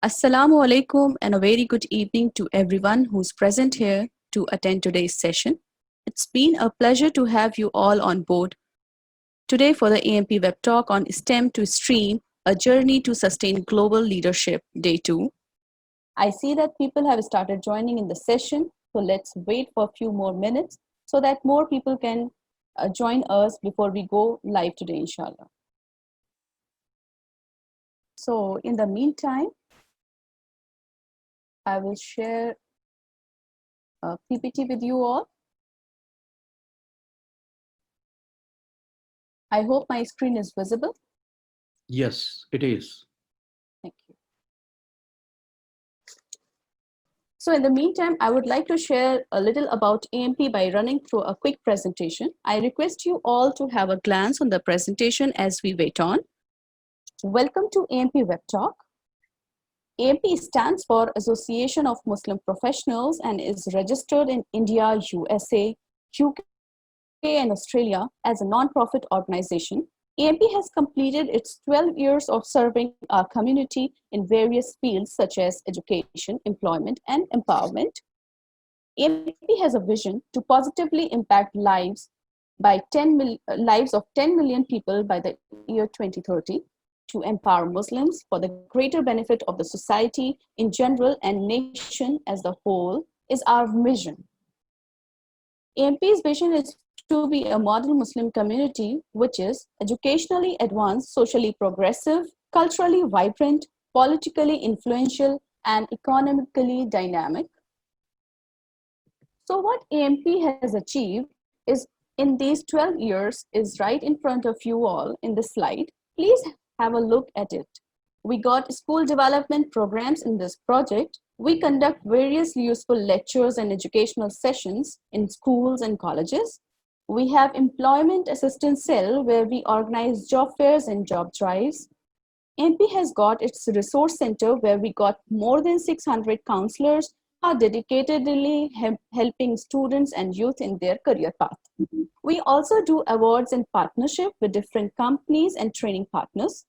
Assalamu alaikum and a very good evening to everyone who's present here to attend today's session. It's been a pleasure to have you all on board today for the AMP Web Talk on STEM to Stream, a journey to sustain global leadership, day 2. I see that people have started joining in the session, so let's wait for a few more minutes so that more people can join us before we go live today, inshallah. So in the meantime, I will share a PPT with you all. I hope my screen is visible. Yes, it is. Thank you. So in the meantime, I would like to share a little about AMP by running through a quick presentation. I request you all to have a glance on the presentation as we wait on. Welcome to AMP Web Talk. AMP stands for Association of Muslim Professionals and is registered in India, USA, UK, and Australia as a non-profit organization. AMP has completed its 12 years of serving our community in various fields such as education, employment, and empowerment. AMP has a vision to positively impact lives of 10 million people by the year 2030, to empower Muslims for the greater benefit of the society in general and nation as the whole is our mission. AMP's vision is to be a model Muslim community which is educationally advanced, socially progressive, culturally vibrant, politically influential, and economically dynamic. So what AMP has achieved is in these 12 years is right in front of you all in the slide. Please have a look at it. We got school development programs in this project. We conduct various useful lectures and educational sessions in schools and colleges. We have employment assistance cell where we organize job fairs and job drives. MP has got its resource center where we got more than 600 counselors are dedicatedly helping students and youth in their career path. We also do awards in partnership with different companies and training partners.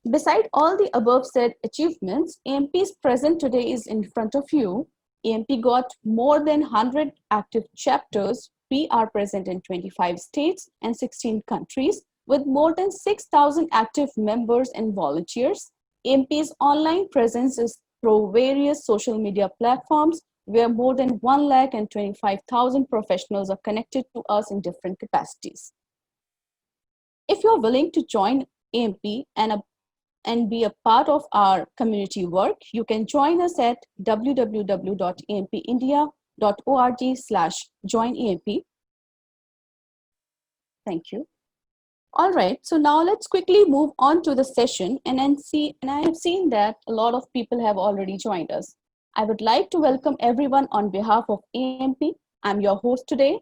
Beside all the above said achievements, AMP's present today is in front of you. AMP got more than 100 active chapters. We are present in 25 states and 16 countries with more than 6,000 active members and volunteers. AMP's online presence is through various social media platforms where more than 125,000 professionals are connected to us in different capacities. If you're willing to join AMP and be a part of our community work, you can join us at www.ampindia.org/joinamp. Thank you. All right, so now let's quickly move on to the session and I have seen that a lot of people have already joined us. I would like to welcome everyone on behalf of AMP. I'm your host today,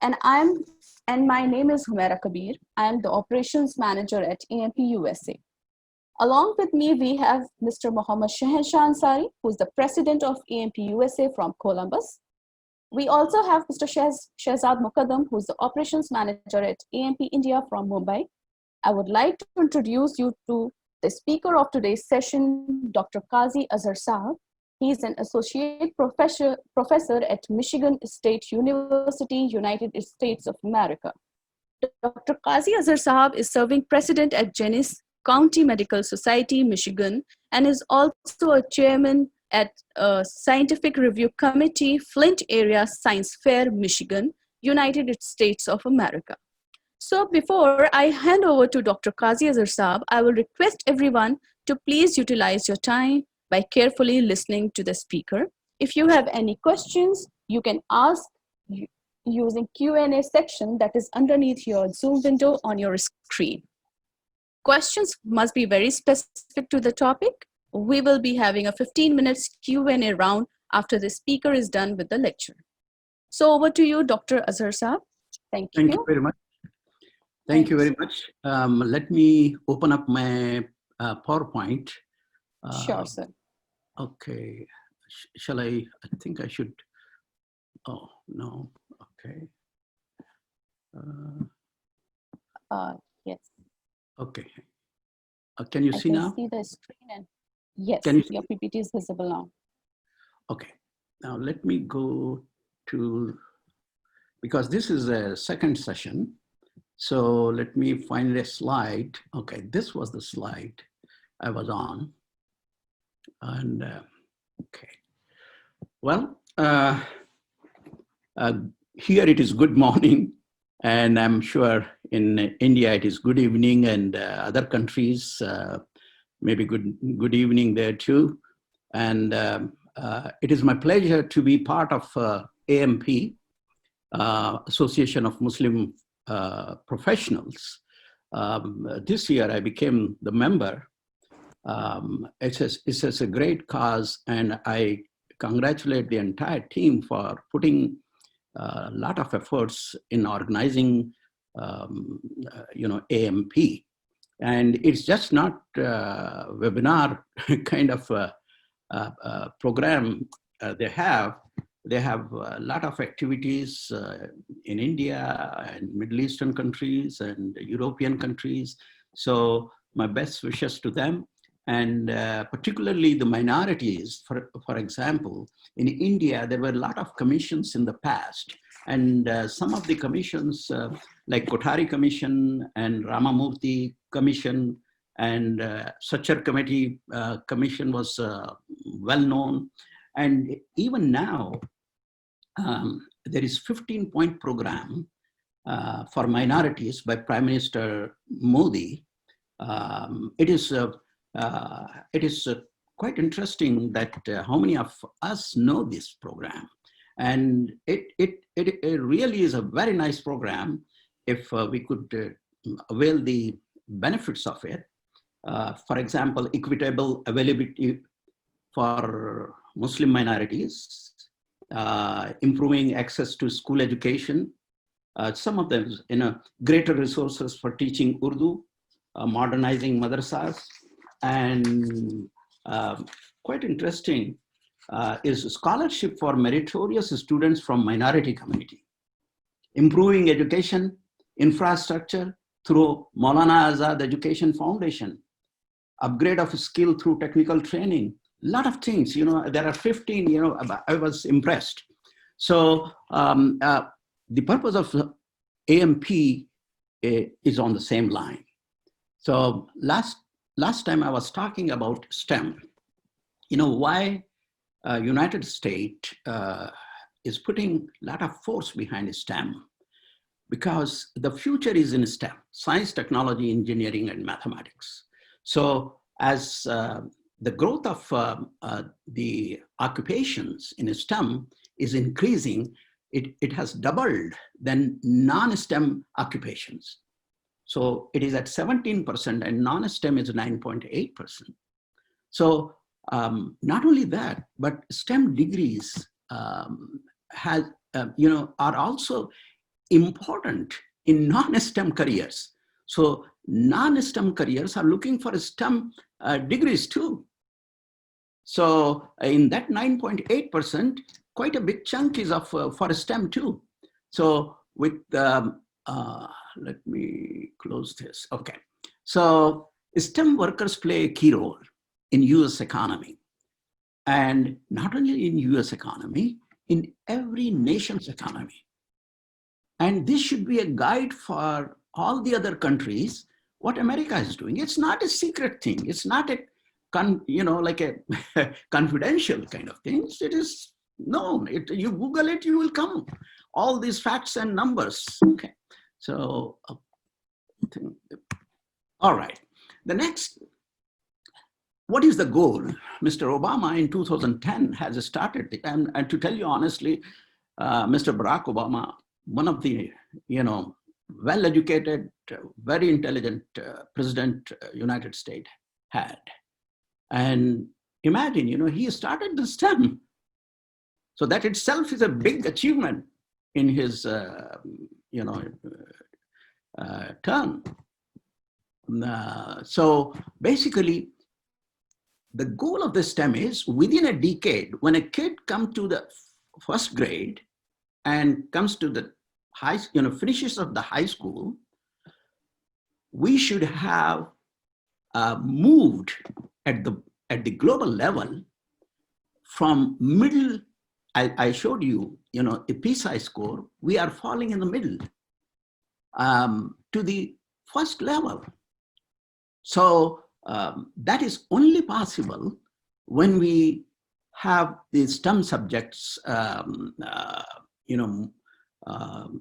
and my name is Humaira Kabir. I am the operations manager at AMP USA. Along with me, we have Mr. Mohammad Shahenshaw Ansari, who is the president of AMP USA from Columbus. We also have Mr. Shehzad Muqaddam, who is the operations manager at AMP India from Mumbai. I would like to introduce you to the speaker of today's session, Dr. Qazi Azhar Sahab. He is an associate professor at Michigan State University, United States of America. Dr. Qazi Azhar Sahab is serving president at Genesee County Medical Society, Michigan, and is also a chairman at Scientific Review Committee, Flint Area Science Fair, Michigan, United States of America. So before I hand over to Dr. Qazi Azhar Sahab, I will request everyone to please utilize your time by carefully listening to the speaker. If you have any questions, you can ask using Q&A section that is underneath your Zoom window on your screen. Questions must be very specific to the topic. We will be having a 15 minutes Q&A round after the speaker is done with the lecture. So over to you, Dr. Azhar Sahab. Thank you. Thank you very much. Thank you very much. Let me open up my PowerPoint. Sure, sir. Okay. Shall I think I should, oh, no, okay. Yes. Okay. Can you I see can now? see the screen and Can yes, you see? your PPT is visible now. Okay. Now let me go to, because this is a second session. So let me find a slide. Okay, this was the slide I was on. And okay. Well, here it is good morning. And I'm sure in India it is good evening, and other countries, maybe good evening there too. And it is my pleasure to be part of AMP, Association of Muslim Professionals. This year I became the member. It's a great cause, and I congratulate the entire team for putting a lot of efforts in organizing, AMP. And it's just not webinar kind of program they have. They have a lot of activities in India and Middle Eastern countries and European countries. So my best wishes to them. And particularly the minorities, for example, in India, there were a lot of commissions in the past. And some of the commissions, like Kothari Commission and Ramamurthy Commission and Sachar Committee Commission was well known. And even now, there is 15-point program for minorities by Prime Minister Modi. It is quite interesting that how many of us know this program. And it really is a very nice program if we could avail the benefits of it. For example, equitable availability for Muslim minorities, improving access to school education, some of them, greater resources for teaching Urdu, modernizing madrasas, and quite interesting is scholarship for meritorious students from minority community, improving education infrastructure through Maulana Azad Education Foundation, upgrade of skill through technical training, a lot of things, there are 15, I was impressed. So the purpose of AMP is on the same line. So last time I was talking about STEM, why United States is putting a lot of force behind STEM, because the future is in STEM, science, technology, engineering, and mathematics. So as the growth of the occupations in STEM is increasing, it has doubled than non-STEM occupations. So it is at 17% and non-STEM is 9.8%. So not only that, but STEM degrees are also important in non-STEM careers. So non-STEM careers are looking for STEM degrees too. So in that 9.8%, quite a big chunk is of for STEM too. So with, let me close this. Okay. So STEM workers play a key role in US economy. And not only in US economy, in every nation's economy. And this should be a guide for all the other countries, what America is doing. It's not a secret thing. It's not a, like a confidential kind of thing. It is known. You Google it, you will come. All these facts and numbers. Okay. So, all right. The next, what is the goal? Mr. Obama in 2010 has started, and to tell you honestly, Mr. Barack Obama, one of the, well-educated, very intelligent president United States had. And imagine, he started the STEM. So that itself is a big achievement in his, term. So basically, the goal of the STEM is within a decade, when a kid comes to the first grade and comes to the finishes of the high school, we should have moved at the global level from middle. I showed you, a PISA score. We are falling in the middle to the first level. So that is only possible when we have the STEM subjects,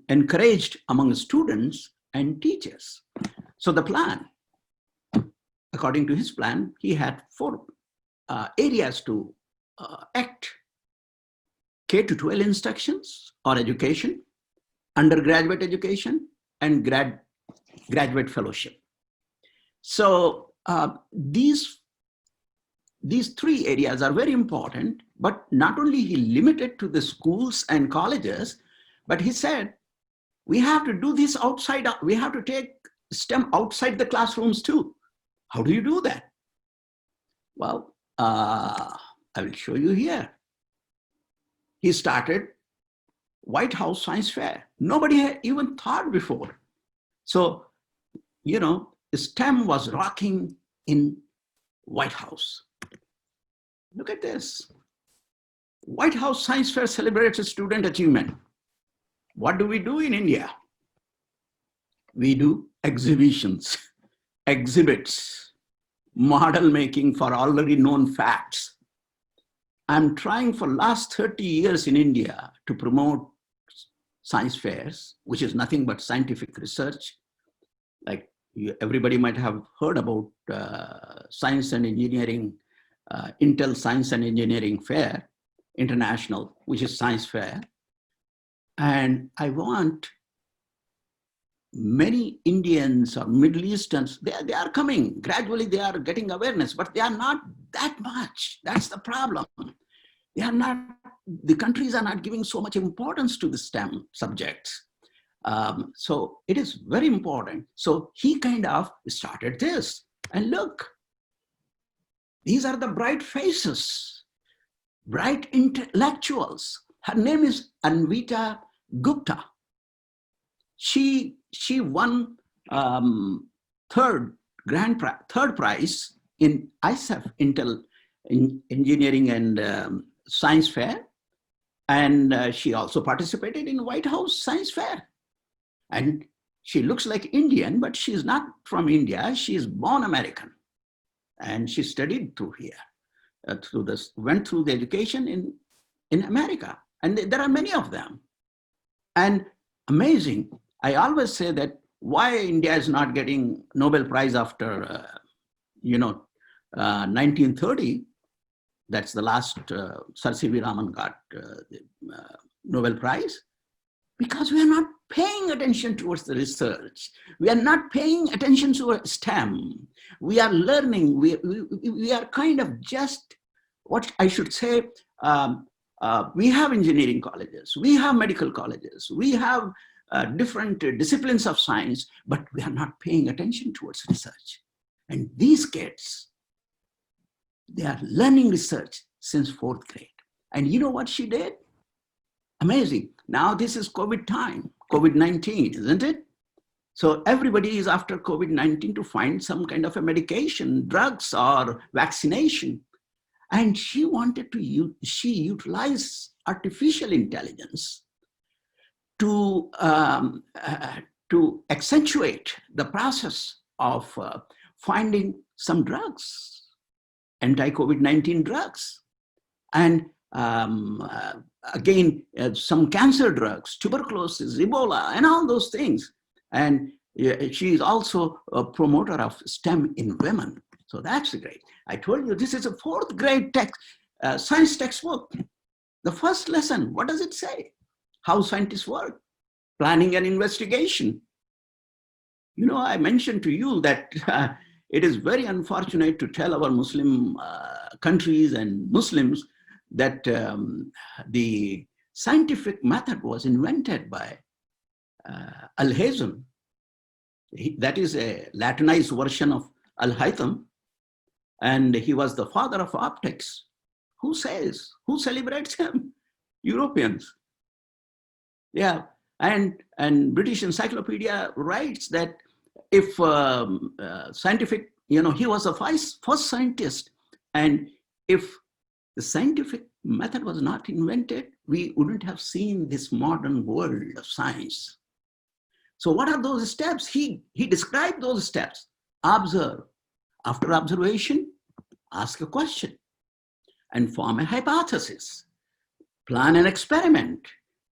encouraged among students and teachers. So the plan, according to his plan, he had 4 areas to act: K to 12 instructions or education, undergraduate education, and graduate fellowship. So these 3 areas are very important, but not only he limited to the schools and colleges, but he said, we have to do this outside, we have to take STEM outside the classrooms too. How do you do that? Well, I will show you here. He started White House Science Fair. Nobody had even thought before. So, STEM was rocking in White House. Look at this. White House Science Fair celebrates student achievement. What do we do in India? We do exhibitions, exhibits, model making for already known facts. I'm trying for last 30 years in India to promote science fairs, which is nothing but scientific research. Like everybody might have heard about science and engineering, Intel Science and Engineering Fair International, which is science fair. And I want many Indians or Middle Easterns, they are coming. Gradually they are getting awareness, but they are not that much. That's the problem. The countries are not giving so much importance to the STEM subjects. So it is very important. So he kind of started this. And look, these are the bright faces, bright intellectuals. Her name is Anvita Gupta. She won third prize in ISEF, Intel Engineering and Science Fair. And she also participated in White House Science Fair. And she looks like Indian, but she's not from India. She is born American. And she studied through here, went through the education in America. And there are many of them. And amazing. I always say that why India is not getting Nobel Prize after, 1930. That's the last Sir C.V. Raman got the Nobel Prize. Because we are not paying attention towards the research. We are not paying attention to STEM. We are learning. We are kind of just, what I should say, we have engineering colleges, we have medical colleges, we have different disciplines of science, but we are not paying attention towards research. And these kids, they are learning research since 4th grade. And you know what she did? Amazing. Now this is COVID time, COVID-19, isn't it? So everybody is after COVID-19 to find some kind of a medication, drugs or vaccination. And she wanted to she utilized artificial intelligence to accentuate the process of finding some drugs, anti-COVID-19 drugs. And again, some cancer drugs, tuberculosis, Ebola, and all those things. And she is also a promoter of STEM in women. So that's great. I told you this is a 4th grade science textbook. The first lesson, what does it say? How scientists work, planning and investigation. I mentioned to you that it is very unfortunate to tell our Muslim countries and Muslims that the scientific method was invented by Al-Hazm. That is a Latinized version of Al-Haytham. And he was the father of optics. Who celebrates him? Europeans. Yeah, and British Encyclopedia writes that if scientific he was the first scientist. And if the scientific method was not invented, we wouldn't have seen this modern world of science. So what are those steps? He described those steps. Observe. After observation, ask a question and form a hypothesis. Plan an experiment,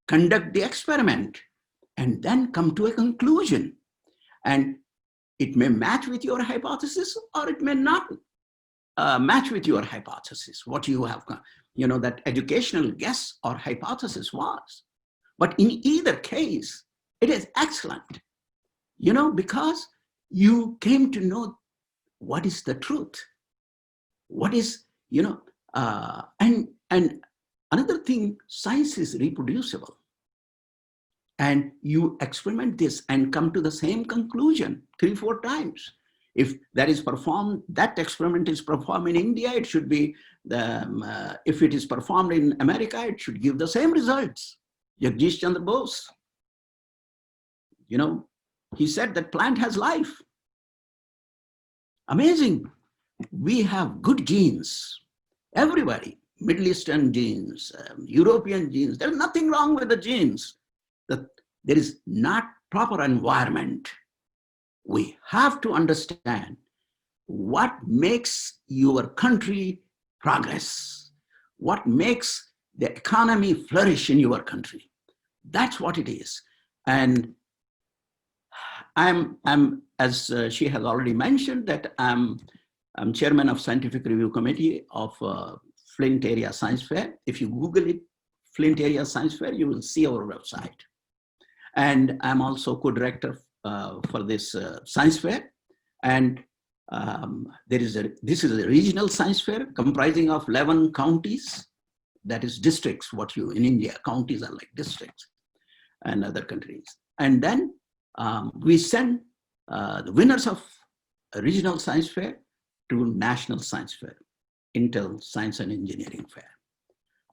conduct the experiment, and then come to a conclusion. And it may match with your hypothesis, or it may not match with your hypothesis, what you have, that educational guess or hypothesis was. But in either case, it is excellent, because you came to know what is the truth, what is, and another thing, science is reproducible. And you experiment this and come to the same conclusion 3-4 times. If that is performed, that experiment is performed in India, it should be, if it is performed in America, it should give the same results. Jagdish Chandra Bose, he said that plant has life. Amazing. We have good genes, everybody, Middle Eastern genes, European genes. There's nothing wrong with the genes. There is not proper environment. We have to understand what makes your country progress, what makes the economy flourish in your country. That's what it is. And I'm as she has already mentioned, that I'm chairman of Scientific Review Committee of Flint Area Science Fair. If you Google it, Flint Area Science Fair, you will see our website. And I'm also co-director for this science fair. And this is a regional science fair comprising of 11 counties, that is districts, in India, counties are like districts and other countries. And then we send the winners of a regional science fair to national science fair, Intel Science and Engineering Fair.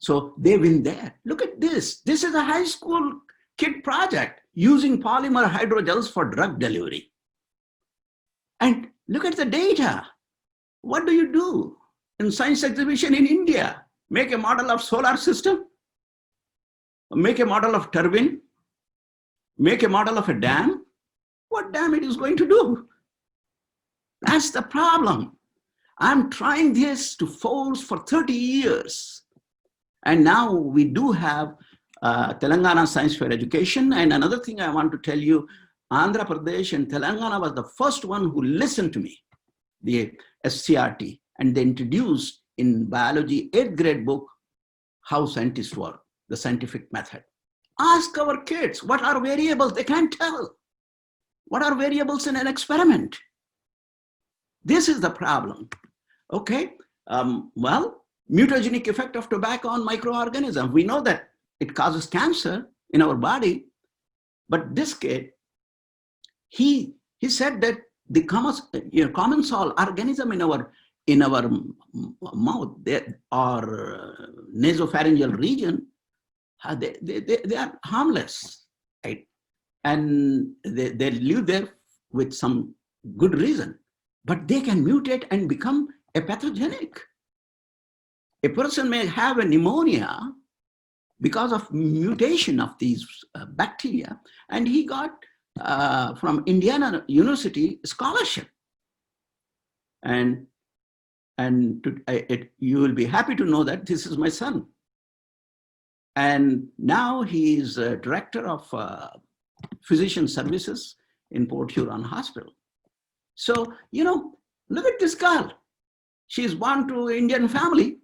So they win there. Look at this. This is a high school kid project using polymer hydrogels for drug delivery. And look at the data. What do you do in science exhibition in India? Make a model of solar system, make a model of turbine, make a model of a dam. What dam it is going to do? That's the problem. I'm trying this to force for 30 years. And now we do have Telangana Science Fair Education. And another thing I want to tell you, Andhra Pradesh and Telangana was the first one who listened to me, the SCRT, and they introduced in biology 8th grade book, how scientists work, the scientific method. Ask our kids, what are variables? They can't tell. What are variables in an experiment? This is the problem, okay? Well, mutagenic effect of tobacco on microorganisms. We know that it causes cancer in our body, but this kid, he said that the commensal organism in our mouth or nasopharyngeal region, they are harmless, right? And they live there with some good reason, but they can mutate and become a pathogenic. A person may have a pneumonia because of mutation of these bacteria, and he got from Indiana University scholarship. And you will be happy to know that this is my son. And now he is a director of physician services in Port Huron Hospital. So, look at this girl. She's born to Indian family.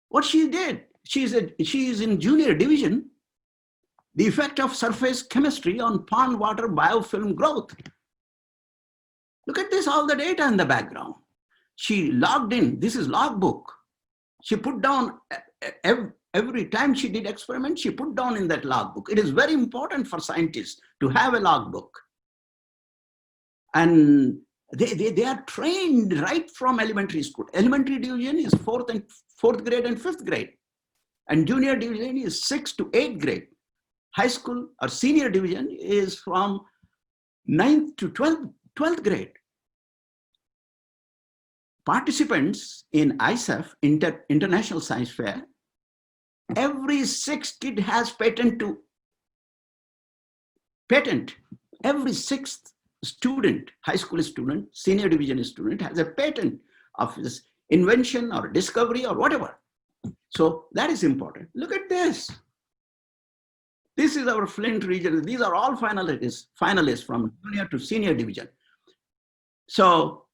What she did, she is in junior division, the effect of surface chemistry on pond water biofilm growth. Look at this, all the data in the background. She logged in, this is logbook. She put down, every time she did experiment, she put down in that logbook. It is very important for scientists to have a logbook. And they are trained right from elementary school. Elementary division is 4th grade and 5th grade. And junior division is 6th to 8th grade. High school or senior division is from 9th to 12th grade. participants in ISEF, International Science Fair, every sixth kid has patent. Every sixth student, high school student, senior division student has a patent of this invention or discovery or whatever. So that is important. Look at this. This is our Flint region. These are all finalists from junior to senior division. So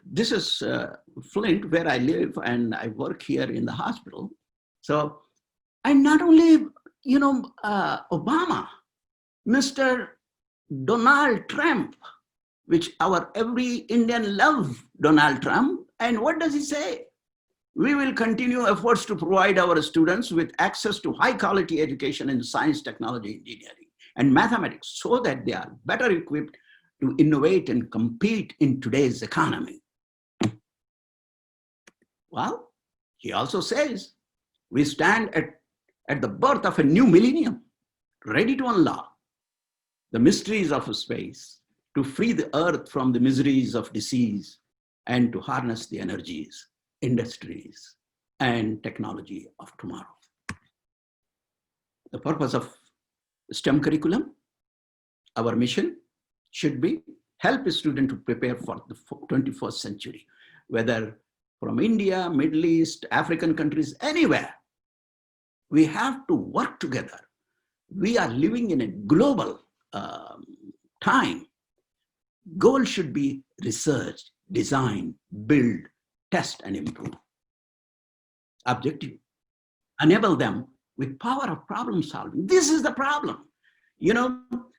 this is Flint, where I live, and I work here in the hospital. So, and not only, Obama, Mr. Donald Trump, which our every Indian loves Donald Trump. And what does he say? We will continue efforts to provide our students with access to high quality education in science, technology, engineering, and mathematics so that they are better equipped to innovate and compete in today's economy. Well, he also says, we stand at the birth of a new millennium, ready to unlock the mysteries of space, to free the earth from the miseries of disease, and to harness the energies, industries, and technology of tomorrow. The purpose of STEM curriculum, our mission should be help a student to prepare for the 21st century, whether from India, Middle East, African countries, anywhere. We have to work together. We are living in a global time. Goal should be research, design, build, test, and improve. Objective, enable them with power of problem solving. This is the problem.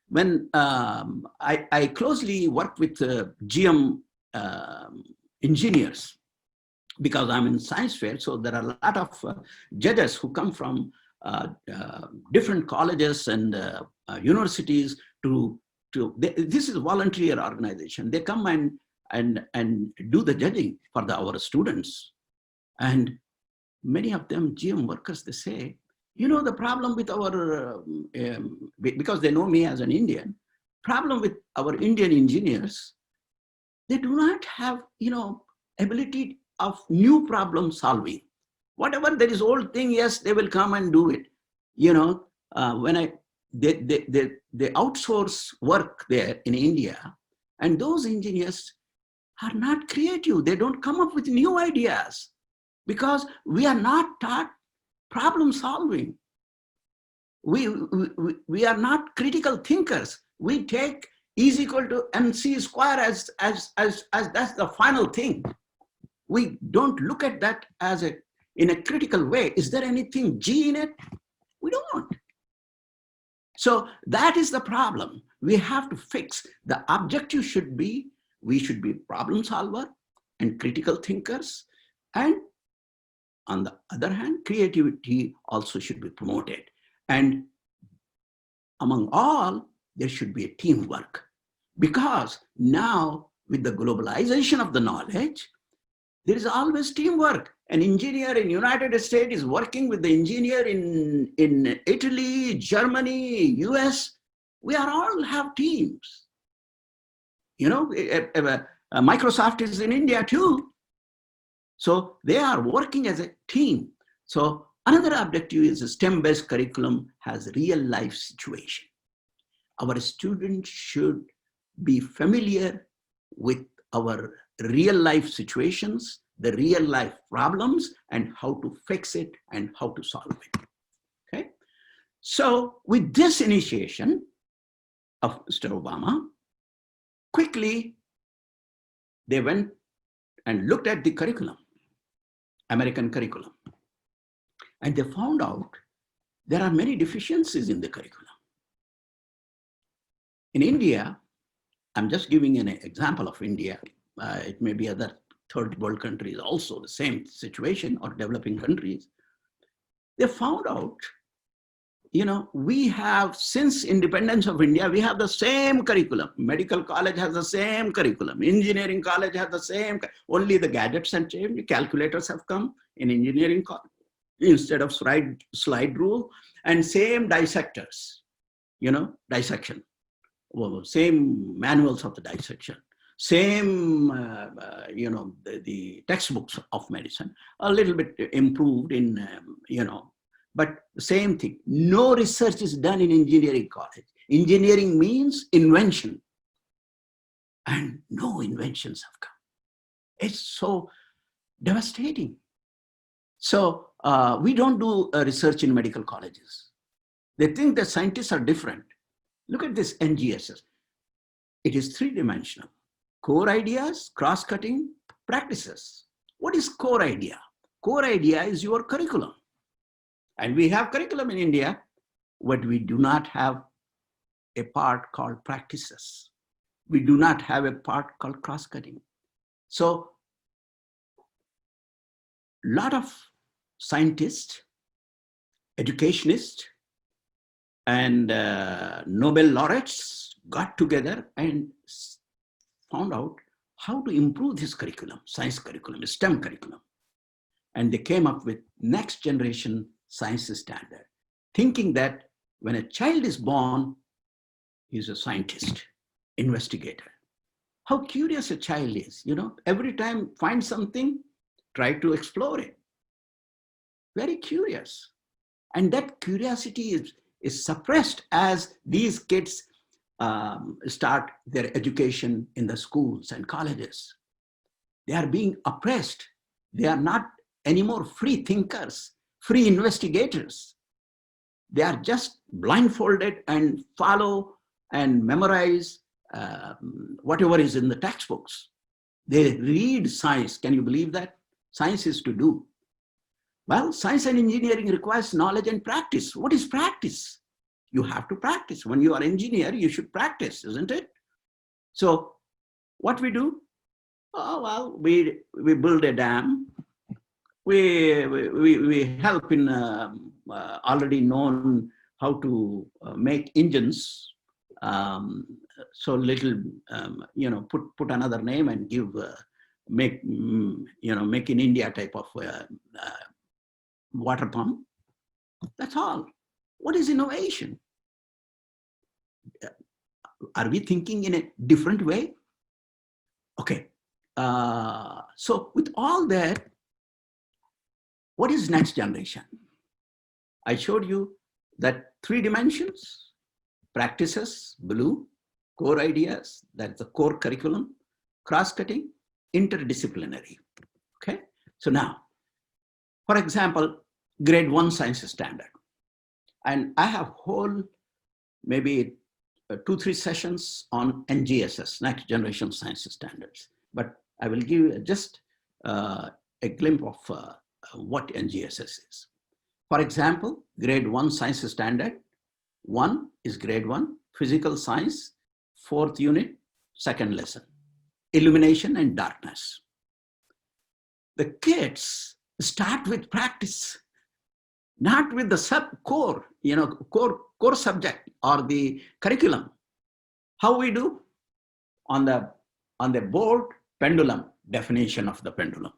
When I closely work with GM engineers, because I'm in science fair, so there are a lot of judges who come from different colleges and universities this is a volunteer organization. They come and do the judging for our students. And many of them, GM workers, they say, the problem with our, because they know me as an Indian, problem with our Indian engineers, they do not have, ability of new problem solving. Whatever there is old thing, yes, they will come and do it. When they outsource work there in India, and those engineers are not creative. They don't come up with new ideas because we are not taught problem solving. We are not critical thinkers. We take is equal to MC square as that's the final thing. We don't look at that as in a critical way. Is there anything G in it? We don't. So that is the problem. We have to fix. The objective should be, we should be problem solver and critical thinkers. And on the other hand, creativity also should be promoted. And among all, there should be a teamwork. Because now with the globalization of the knowledge, there is always teamwork. An engineer in United States is working with the engineer in Italy, Germany, US. We are all have teams. Microsoft is in India too. So they are working as a team. So another objective is a STEM-based curriculum has real life situation. Our students should be familiar with our real life situations, the real life problems, and how to fix it and how to solve it. Okay. So with this initiation of Mr. Obama, quickly they went and looked at the curriculum, American curriculum, and they found out there are many deficiencies in the curriculum. In India, I'm just giving an example of India. It may be other third world countries also the same situation, or developing countries. They found out, we have, since independence of India, we have the same curriculum. Medical college has the same curriculum. Engineering college has the same, only the gadgets and changed. Calculators have come in engineering college instead of slide rule, and same dissectors, dissection. Well, same manuals of the dissection. Same, the textbooks of medicine, a little bit improved in, but same thing. No research is done in engineering college. Engineering means invention, and no inventions have come. It's so devastating. So we don't do research in medical colleges. They think that scientists are different. Look at this NGSS. It is three-dimensional. Core ideas, cross-cutting, practices. What is core idea? Core idea is your curriculum. And we have curriculum in India, but we do not have a part called practices. We do not have a part called cross-cutting. So a lot of scientists, educationists, and Nobel laureates got together and found out how to improve this curriculum, science curriculum, STEM curriculum. And they came up with next generation science standard, thinking that when a child is born, he's a scientist, investigator. How curious a child is, every time find something, try to explore it. Very curious. And that curiosity is suppressed as these kids start their education in the schools and colleges. They are being oppressed. They are not anymore free thinkers, free investigators. They are just blindfolded and follow and memorize whatever is in the textbooks. They read science. Can you believe that? Science is to do. Well, science and engineering requires knowledge and practice. What is practice? You have to practice. When you are an engineer, you should practice, isn't it? So what we do? Oh, well, we build a dam. We help in already known how to make engines. So little, put another name and give, make in India type of water pump. That's all. What is innovation? Are we thinking in a different way? Okay. So with all that, what is next generation? I showed you that 3 dimensions, practices, blue, core ideas, that's the core curriculum, cross-cutting, interdisciplinary. Okay. So now, for example, grade 1 science standard. And I have whole, maybe 2-3 sessions on NGSS, next generation science standards. But I will give you just a glimpse of what NGSS is. For example, grade 1 science standard, 1 is grade 1, physical science, 4th unit, 2nd lesson, illumination and darkness. The kids start with practice, not with the sub-core, core subject or the curriculum. How we do? On the board, pendulum, definition of the pendulum.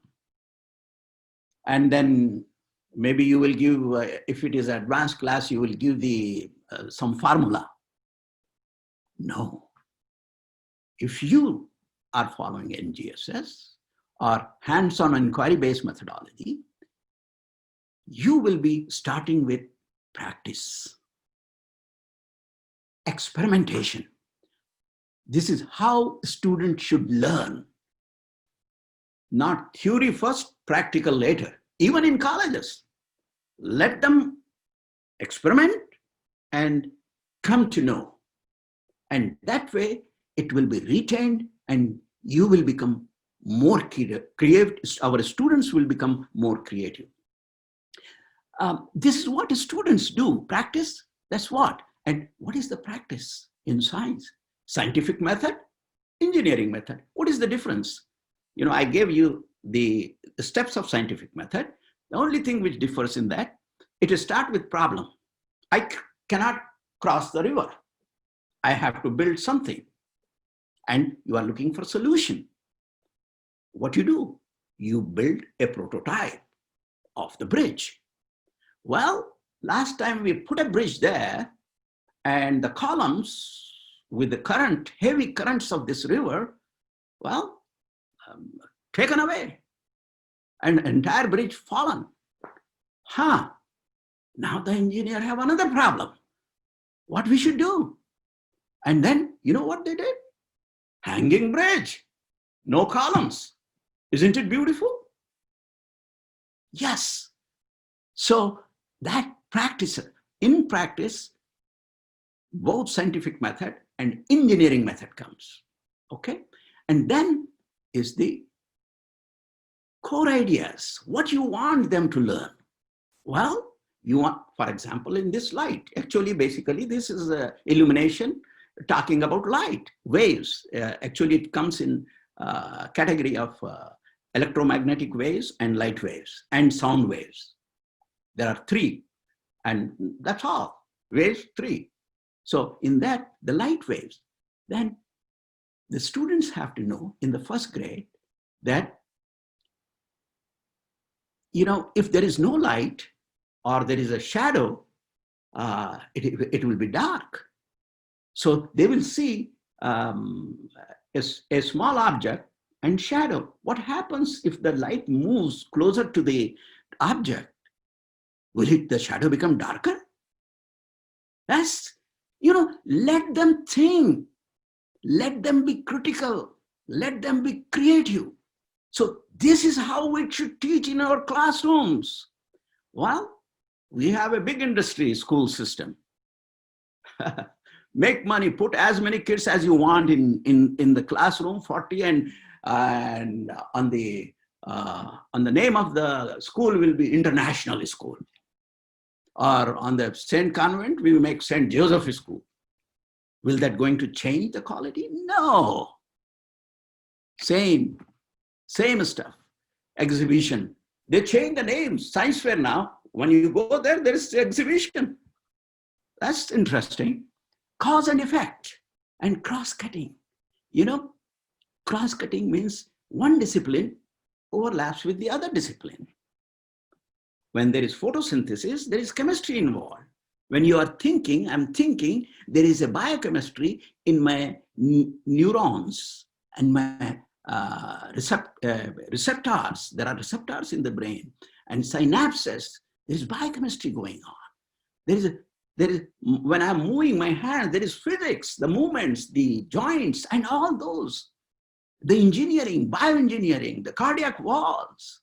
And then maybe you will give, if it is advanced class, you will give the some formula. No. If you are following NGSS or hands-on inquiry-based methodology, you will be starting with practice, experimentation. This is how students should learn. Not theory first, practical later. Even in colleges, let them experiment and come to know. And that way it will be retained and you will become more creative. Our students will become more creative. This is what students do. Practice, that's what. And what is the practice in science? Scientific method, engineering method. What is the difference? I gave you the steps of scientific method. The only thing which differs in that, it is start with problem. I cannot cross the river. I have to build something. And you are looking for solution. What you do? You build a prototype of the bridge. Well, last time we put a bridge there and the columns with the current, heavy currents of this river, Well, um, taken away and entire bridge fallen. Huh? Now the engineer have another problem. What we should do? And then, you know what they did? Hanging bridge, no columns. Isn't it beautiful? Yes. So that practice, in practice, both scientific method and engineering method comes. Okay. And then is the core ideas, what you want them to learn. Well, you want, for example, in this light, actually, basically, this is illumination talking about light, waves. Actually, it comes in category of electromagnetic waves and light waves and sound waves. There are three, and that's all. Waves, three. So in that, the light waves, then the students have to know in the first grade that, you know, if there is no light or there is a shadow, it will be dark. So they will see a small object and shadow. What happens if the light moves closer to the object? Will the shadow become darker? Yes. You know, let them think. Let them be critical. Let them be creative. So this is how we should teach in our classrooms. Well, we have a big industry school system. Make money, put as many kids as you want in the classroom, 40, and on the name of the school will be international school. Or on the Saint Convent, we will make Saint Joseph School. Will that going to change the quality? No. Same stuff. Exhibition. They change the names. Science fair now. When you go there, there is the exhibition. That's interesting. Cause and effect and cross-cutting. You know, cross-cutting means one discipline overlaps with the other discipline. When there is photosynthesis, there is chemistry involved. When you are thinking, I'm thinking, there is a biochemistry in my neurons and my receptors. There are receptors in the brain and synapses. There is biochemistry going on. When I'm moving my hand, there is physics, the movements, the joints, and all those. The engineering, bioengineering, the cardiac walls,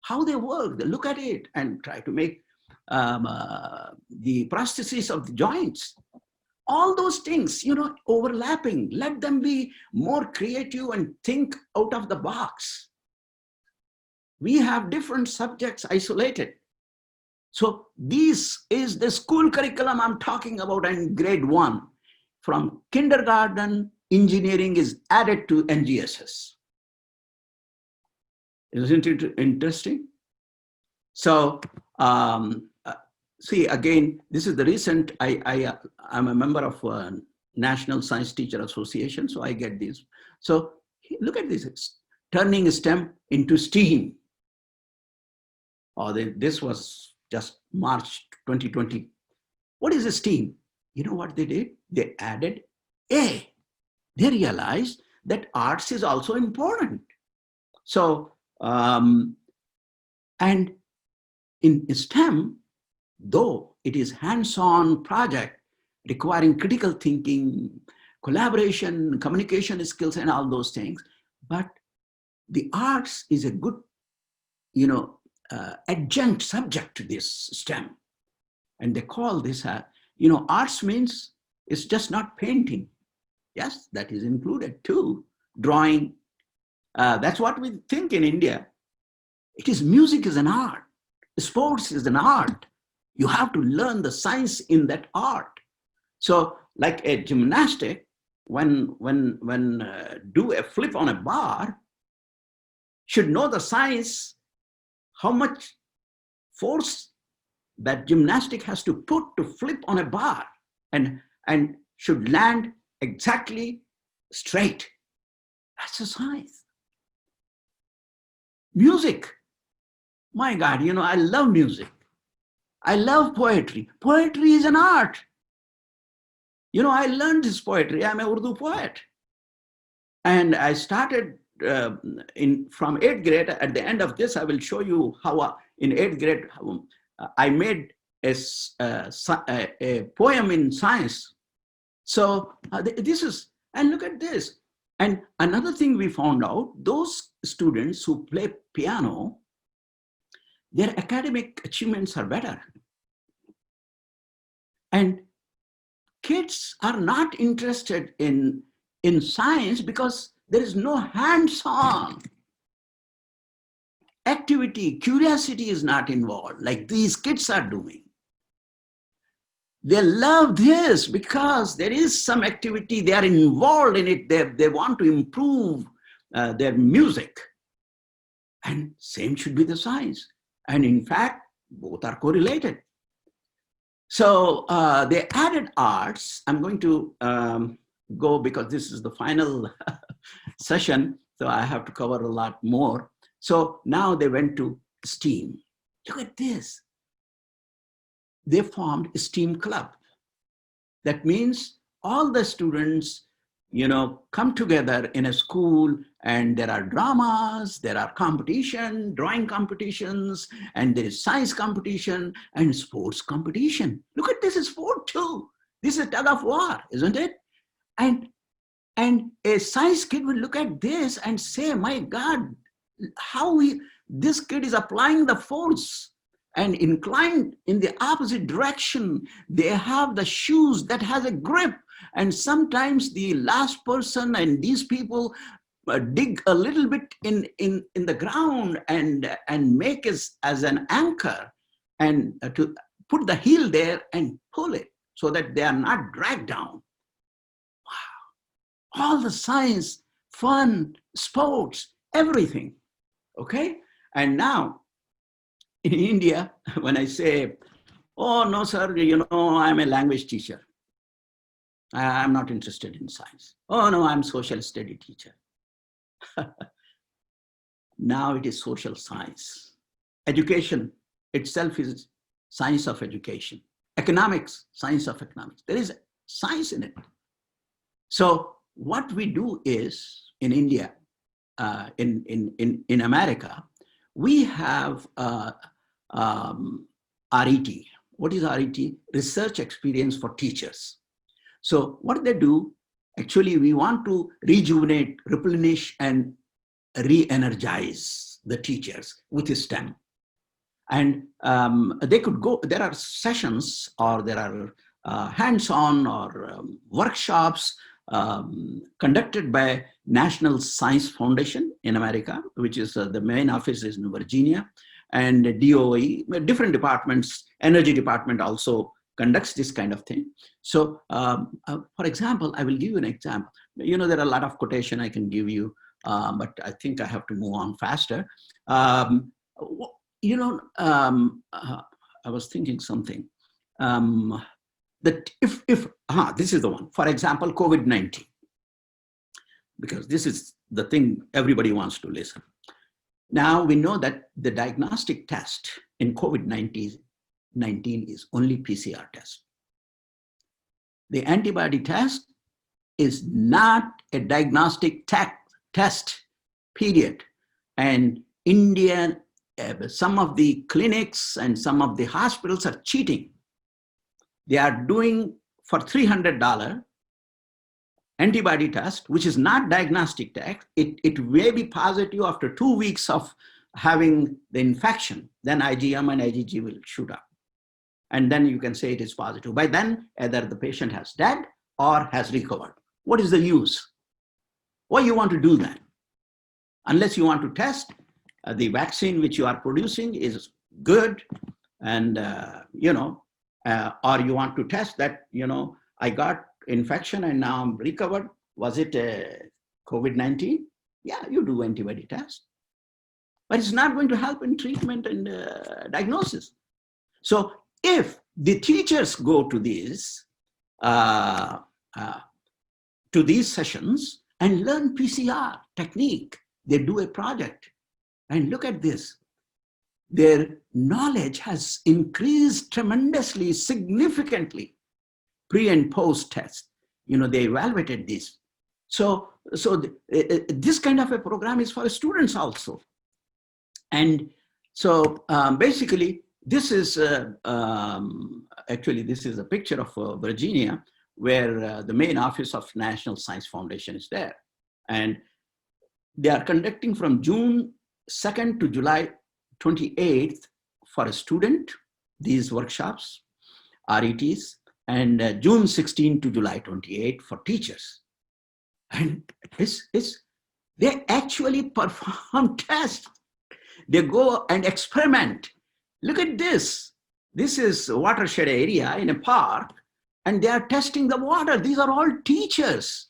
how they work. They look at it and try to make the prosthesis of the joints. All those things, you know, overlapping. Let them be more creative and think out of the box. We have different subjects isolated. So this is the school curriculum I'm talking about in grade 1. From kindergarten, engineering is added to NGSS. Isn't it interesting? So see, again, this is the recent, I'm a member of National Science Teacher Association, so I get these. So look at this, turning STEM into STEAM. This was just March 2020. What is a STEAM? You know what they did? They added A. They realized that arts is also important. So, and in STEM, though it is hands-on project requiring critical thinking, collaboration, communication skills, and all those things, but the arts is a good, you know, adjunct subject to this STEM. And they call this, you know, arts means it's just not painting. Yes, that is included too. Drawing, that's what we think in India. It is music is an art. Sports is an art. You have to learn the science in that art. So like a gymnastic, when do a flip on a bar, should know the science, how much force that gymnastic has to put to flip on a bar and should land exactly straight. That's a science. Music. My God, you know, I love music. I love poetry. Poetry is an art. You know, I learned this poetry. I'm an Urdu poet. And I started from 8th grade. At the end of this, I will show you how in 8th grade, I made a poem in science. So this is, and look at this. And another thing we found out, those students who play piano, their academic achievements are better. And kids are not interested in science because there is no hands-on activity. Curiosity is not involved like these kids are doing. They love this because there is some activity, they are involved in it, they want to improve their music. And same should be the science. And in fact, both are correlated. So they added arts. I'm going to go because this is the final session, so I have to cover a lot more. So now they went to STEAM. Look at this. They formed a STEAM club. That means all the students, come together in a school, and there are dramas, there are competition, drawing competitions, and there is science competition and sports competition. Look at this, is sport too. This is a tug of war, isn't it? And a science kid will look at this and say, my God, how this kid is applying the force and inclined in the opposite direction. They have the shoes that has a grip. And sometimes the last person and these people dig a little bit in the ground and make it as an anchor, and to put the heel there and pull it so that they are not dragged down. Wow. All the science, fun, sports, everything. Okay. And now in India, when I say, oh, no, sir, I'm a language teacher. I'm not interested in science. Oh, no, I'm social study teacher. Now it is social science. Education itself is science of education. Economics, science of economics. There is science in it. So what we do is, in India, in America, we have RET. What is RET? Research experience for teachers. So what they do, actually, we want to rejuvenate, replenish, and re-energize the teachers with STEM. And they could go, there are sessions, or there are hands-on or workshops conducted by National Science Foundation in America, which is the main office is in Virginia, and DOE, different departments, energy department also conducts this kind of thing. So for example, I will give you an example. There are a lot of quotation I can give you, but I think I have to move on faster. I was thinking something. That this is the one. For example, COVID-19, because this is the thing everybody wants to listen. Now we know that the diagnostic test in COVID-19 is only PCR test. The antibody test is not a diagnostic test, period. And India, some of the clinics and some of the hospitals are cheating. They are doing for $300 antibody test, which is not diagnostic test. It may be positive after 2 weeks of having the infection. Then IgM and IgG will shoot up. And then you can say it is positive. By then, either the patient has died or has recovered. What is the use? Why you want to do that? Unless you want to test the vaccine which you are producing is good, and or you want to test that, I got infection and now I'm recovered. Was it COVID-19? Yeah, you do antibody test. But it's not going to help in treatment and diagnosis. So if the teachers go to these sessions and learn PCR technique, they do a project, and look at this. Their knowledge has increased tremendously, significantly, pre and post test. They evaluated this. This kind of a program is for students also. And so basically, this is actually, this is a picture of Virginia, where the main office of National Science Foundation is there. And they are conducting from June 2nd to July 28th for a student, these workshops, RETs, and June 16 to July 28 for teachers. And they actually perform tests. They go and experiment. Look at this. This is a watershed area in a park, and they are testing the water. These are all teachers.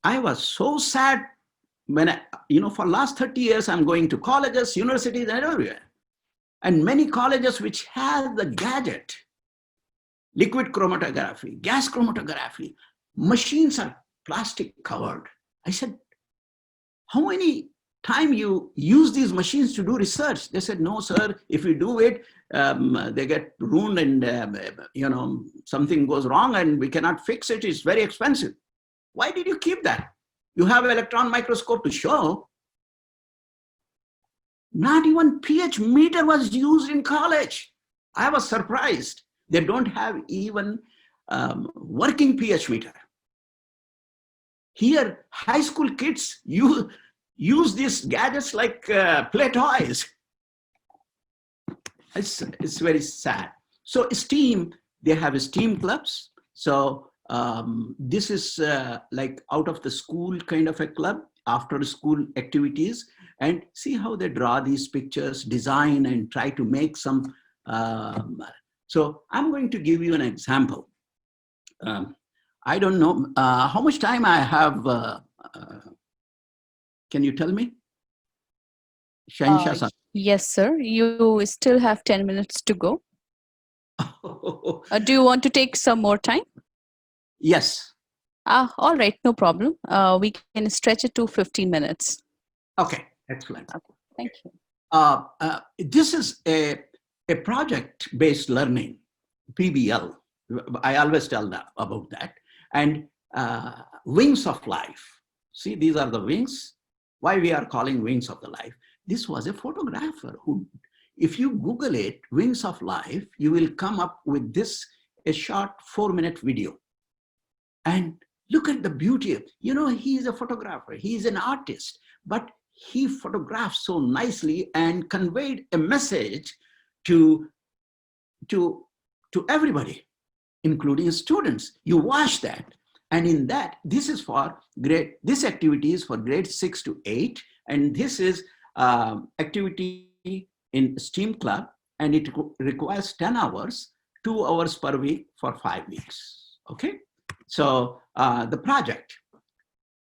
I was so sad when, for last 30 years, I'm going to colleges, universities, and everywhere. And many colleges which have the gadget, liquid chromatography, gas chromatography, machines are plastic covered. I said, how many time you use these machines to do research? They said, no, sir, if we do it, they get ruined and, something goes wrong and we cannot fix it. It's very expensive. Why did you keep that? You have an electron microscope to show. Not even pH meter was used in college. I was surprised. They don't have even working pH meter. Here, high school kids use these gadgets like play toys. It's very sad. So STEAM, they have STEAM clubs. So this is like out of the school kind of a club, after school activities, and see how they draw these pictures, design, and try to make some. So I'm going to give you an example. I don't know how much time I have. Can you tell me? Yes, sir. You still have 10 minutes to go. Do you want to take some more time? Yes. All right, no problem. We can stretch it to 15 minutes. Okay, excellent. Okay, thank you. This is a project-based learning, PBL. I always tell about that. And wings of life. See, these are the wings. Why we are calling wings of the life? This was a photographer who, if you Google it, wings of life, you will come up with this, a short 4-minute video. And look at the beauty of, he is a photographer, he is an artist, but he photographed so nicely and conveyed a message to everybody, including students. You watch that. And in that, this activity is for grade 6 to 8. And this is activity in STEAM club. And it requires 10 hours, 2 hours per week for 5 weeks. Okay. So the project,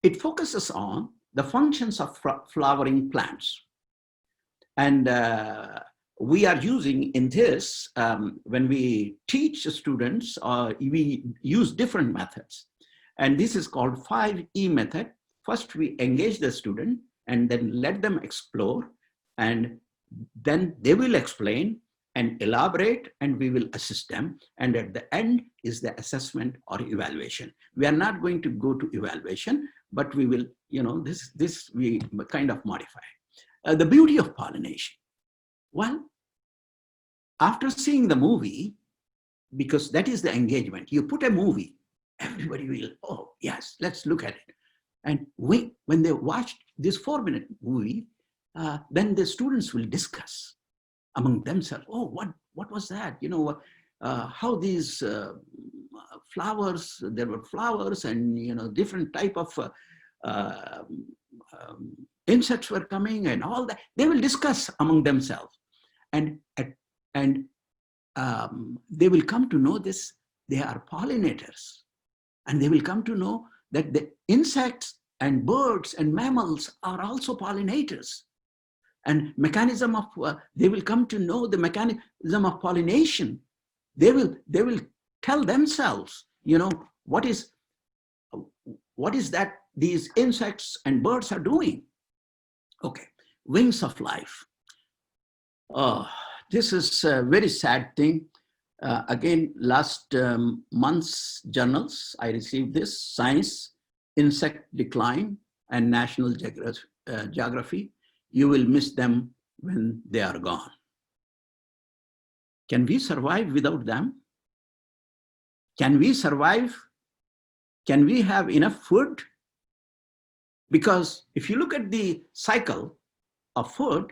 it focuses on the functions of flowering plants. And we are using in this, when we teach students, we use different methods. And this is called 5E method. First, we engage the student and then let them explore. And then they will explain and elaborate, and we will assist them. And at the end is the assessment or evaluation. We are not going to go to evaluation, but we will, this we kind of modify. The beauty of pollination. Well, after seeing the movie, because that is the engagement, you put a movie, everybody will, oh, yes, let's look at it. And when they watch this 4-minute movie, then the students will discuss among themselves, oh, what was that? How these flowers, there were flowers and, different type of insects were coming and all that. They will discuss among themselves. And they will come to know this, they are pollinators. And they will come to know that the insects and birds and mammals are also pollinators. And mechanism of, they will come to know the mechanism of pollination. They will tell themselves, what is that these insects and birds are doing. Okay, wings of life. This is a very sad thing. Again, last month's journals, I received this: Science, Insect Decline, and National Geography. You will miss them when they are gone. Can we survive without them? Can we survive? Can we have enough food? Because if you look at the cycle of food,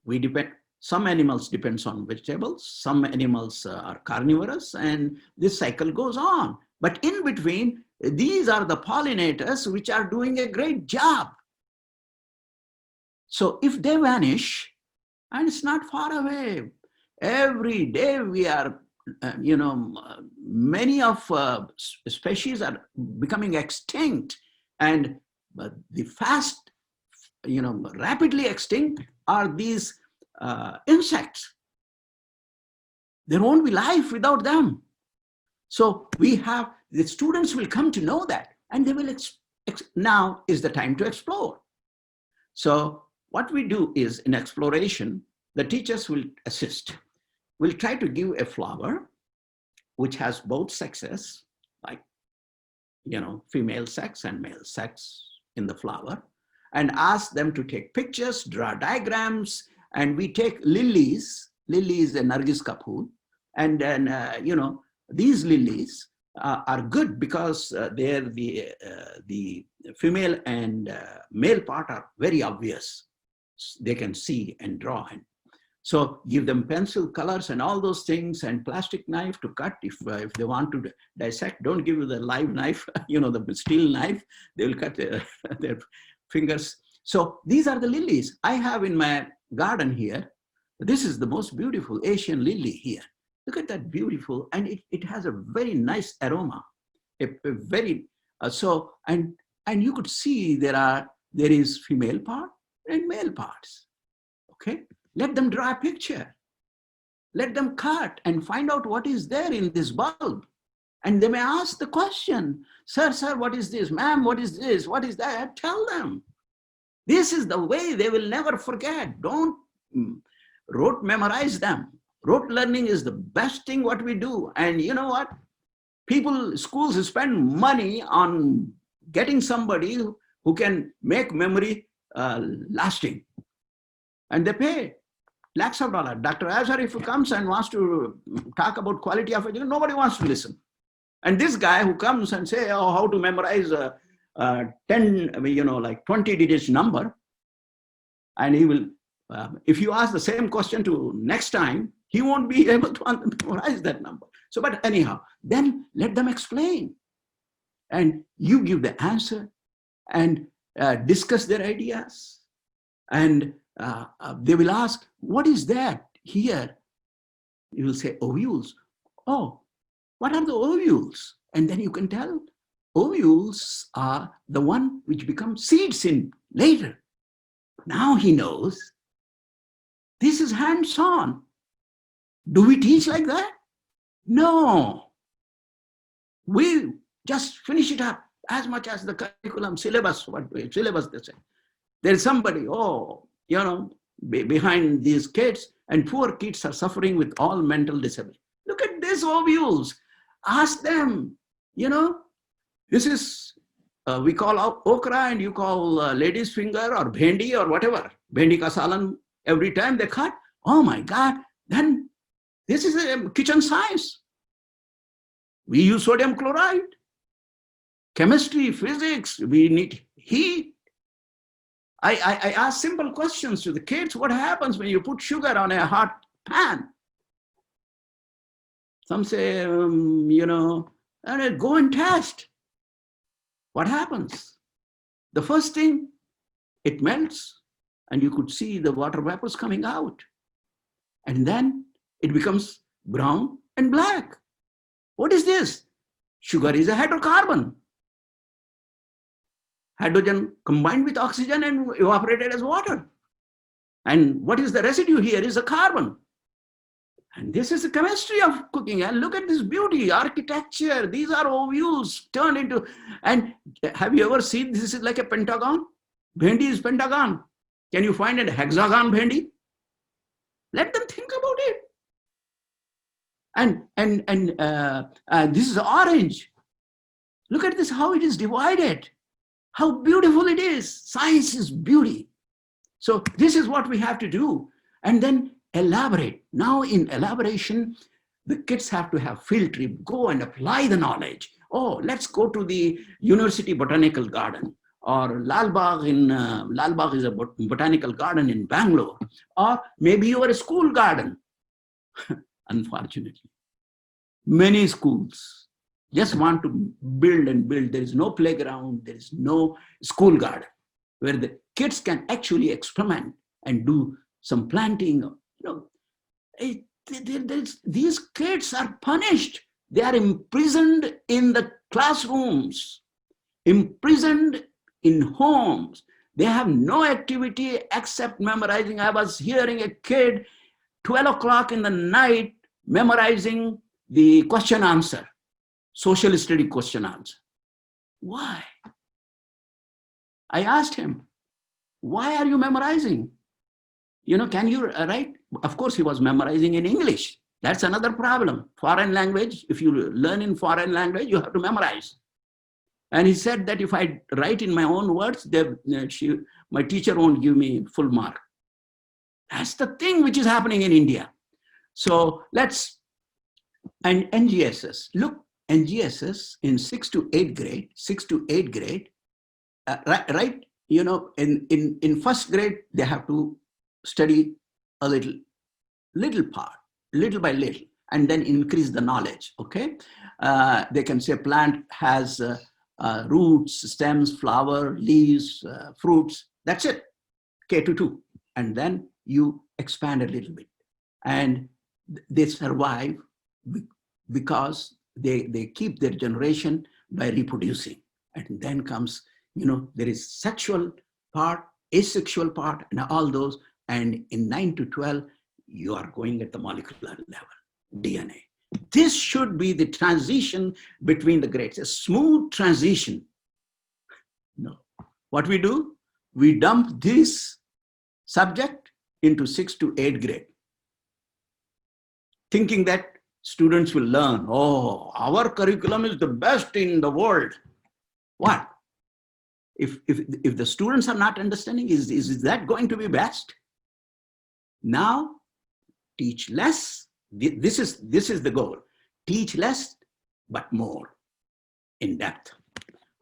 we depend, some animals depends on vegetables, some animals are carnivorous, and this cycle goes on. But in between, these are the pollinators which are doing a great job. So if they vanish, and it's not far away, every day we are, many of species are becoming extinct, and the fast, rapidly extinct are these insects. There won't be life without them. So the students will come to know that, and they will, now is the time to explore. So what we do is, in exploration, the teachers will assist. We'll try to give a flower which has both sexes, like, female sex and male sex in the flower, and ask them to take pictures, draw diagrams, and we take lilies. Lily is a Nargis Kapoor, and then, these lilies are good because they're the female and male part are very obvious. They can see and draw. And so give them pencil colors and all those things, and plastic knife to cut if they want to dissect. Don't give the live knife, the steel knife. They will cut their fingers. So these are the lilies I have in my garden here. This is the most beautiful Asian lily here. Look at that, beautiful, and it has a very nice aroma. A very and you could see there is female part and male parts. Okay, let them draw a picture. Let them cut and find out what is there in this bulb. And they may ask the question, sir, what is this? Ma'am, what is this? What is that? Tell them. This is the way they will never forget. Don't rote memorize them. Rote learning is the best thing what we do. And you know what? Schools spend money on getting somebody who can make memory lasting. And they pay lakhs of dollars. Dr. Azhar, if he comes and wants to talk about quality of education, nobody wants to listen. And this guy who comes and say, oh, how to memorize 10, like 20 digits number, and he will, if you ask the same question to next time, he won't be able to memorize that number. So, but anyhow, then let them explain. And you give the answer and discuss their ideas. And they will ask, what is that here? You will say, ovules. Oh, what are the ovules? And then you can tell, ovules are the one which become seeds in later. Now he knows. This is hands-on. Do we teach like that? No. We just finish it up as much as the curriculum syllabus, syllabus they say. There's somebody, behind these kids, and poor kids are suffering with all mental disability. Look at these ovules. Ask them, this is, we call okra and you call lady's finger or bhendi or whatever. Bhendi ka salan, every time they cut. Oh my God, then this is a kitchen science. We use sodium chloride. Chemistry, physics, we need heat. I ask simple questions to the kids. What happens when you put sugar on a hot pan? Some say, go and test. What happens? The first thing, it melts and you could see the water vapors coming out. And then it becomes brown and black. What is this? Sugar is a hydrocarbon. Hydrogen combined with oxygen and evaporated as water. And what is the residue here is a carbon. And this is the chemistry of cooking. And look at this beauty, architecture. These are ovules turned into, and have you ever seen, this is like a pentagon? Bhendi is pentagon. Can you find a hexagon bhendi? Let them think about it. And this is orange. Look at this, how it is divided. How beautiful it is. Science is beauty. So this is what we have to do. And then elaborate. Now in elaboration, the kids have to have field trip, go and apply the knowledge. Oh, let's go to the University Botanical Garden, or Lal Bagh is a botanical garden in Bangalore, or maybe your school garden. Unfortunately, many schools just want to build and build. There is no playground, there is no school garden where the kids can actually experiment and do some planting. These kids are punished. They are imprisoned in the classrooms, imprisoned in homes. They have no activity except memorizing. I was hearing a kid 12 o'clock in the night memorizing the question answer, social study question answer. Why? I asked him, why are you memorizing? Can you write? Of course, he was memorizing in English. That's another problem. Foreign language, if you learn in foreign language, you have to memorize. And he said that if I write in my own words, my teacher won't give me full mark. That's the thing which is happening in India. So and NGSS, look, NGSS in 6th to 8th grade, right? In first grade, they have to study a little part, little by little, and then increase the knowledge, okay? They can say plant has roots, stems, flower, leaves, fruits. That's it, K to 2. And then you expand a little bit. And they survive because they keep their generation by reproducing. And then comes, there is sexual part, asexual part, and all those. And in 9 to 12, you are going at the molecular level, DNA. This should be the transition between the grades, a smooth transition. No. What we do, we dump this subject into 6th to 8th grade, thinking that students will learn, oh, our curriculum is the best in the world. What? If the students are not understanding, is that going to be best? Now, teach less. This is the goal. Teach less, but more in depth.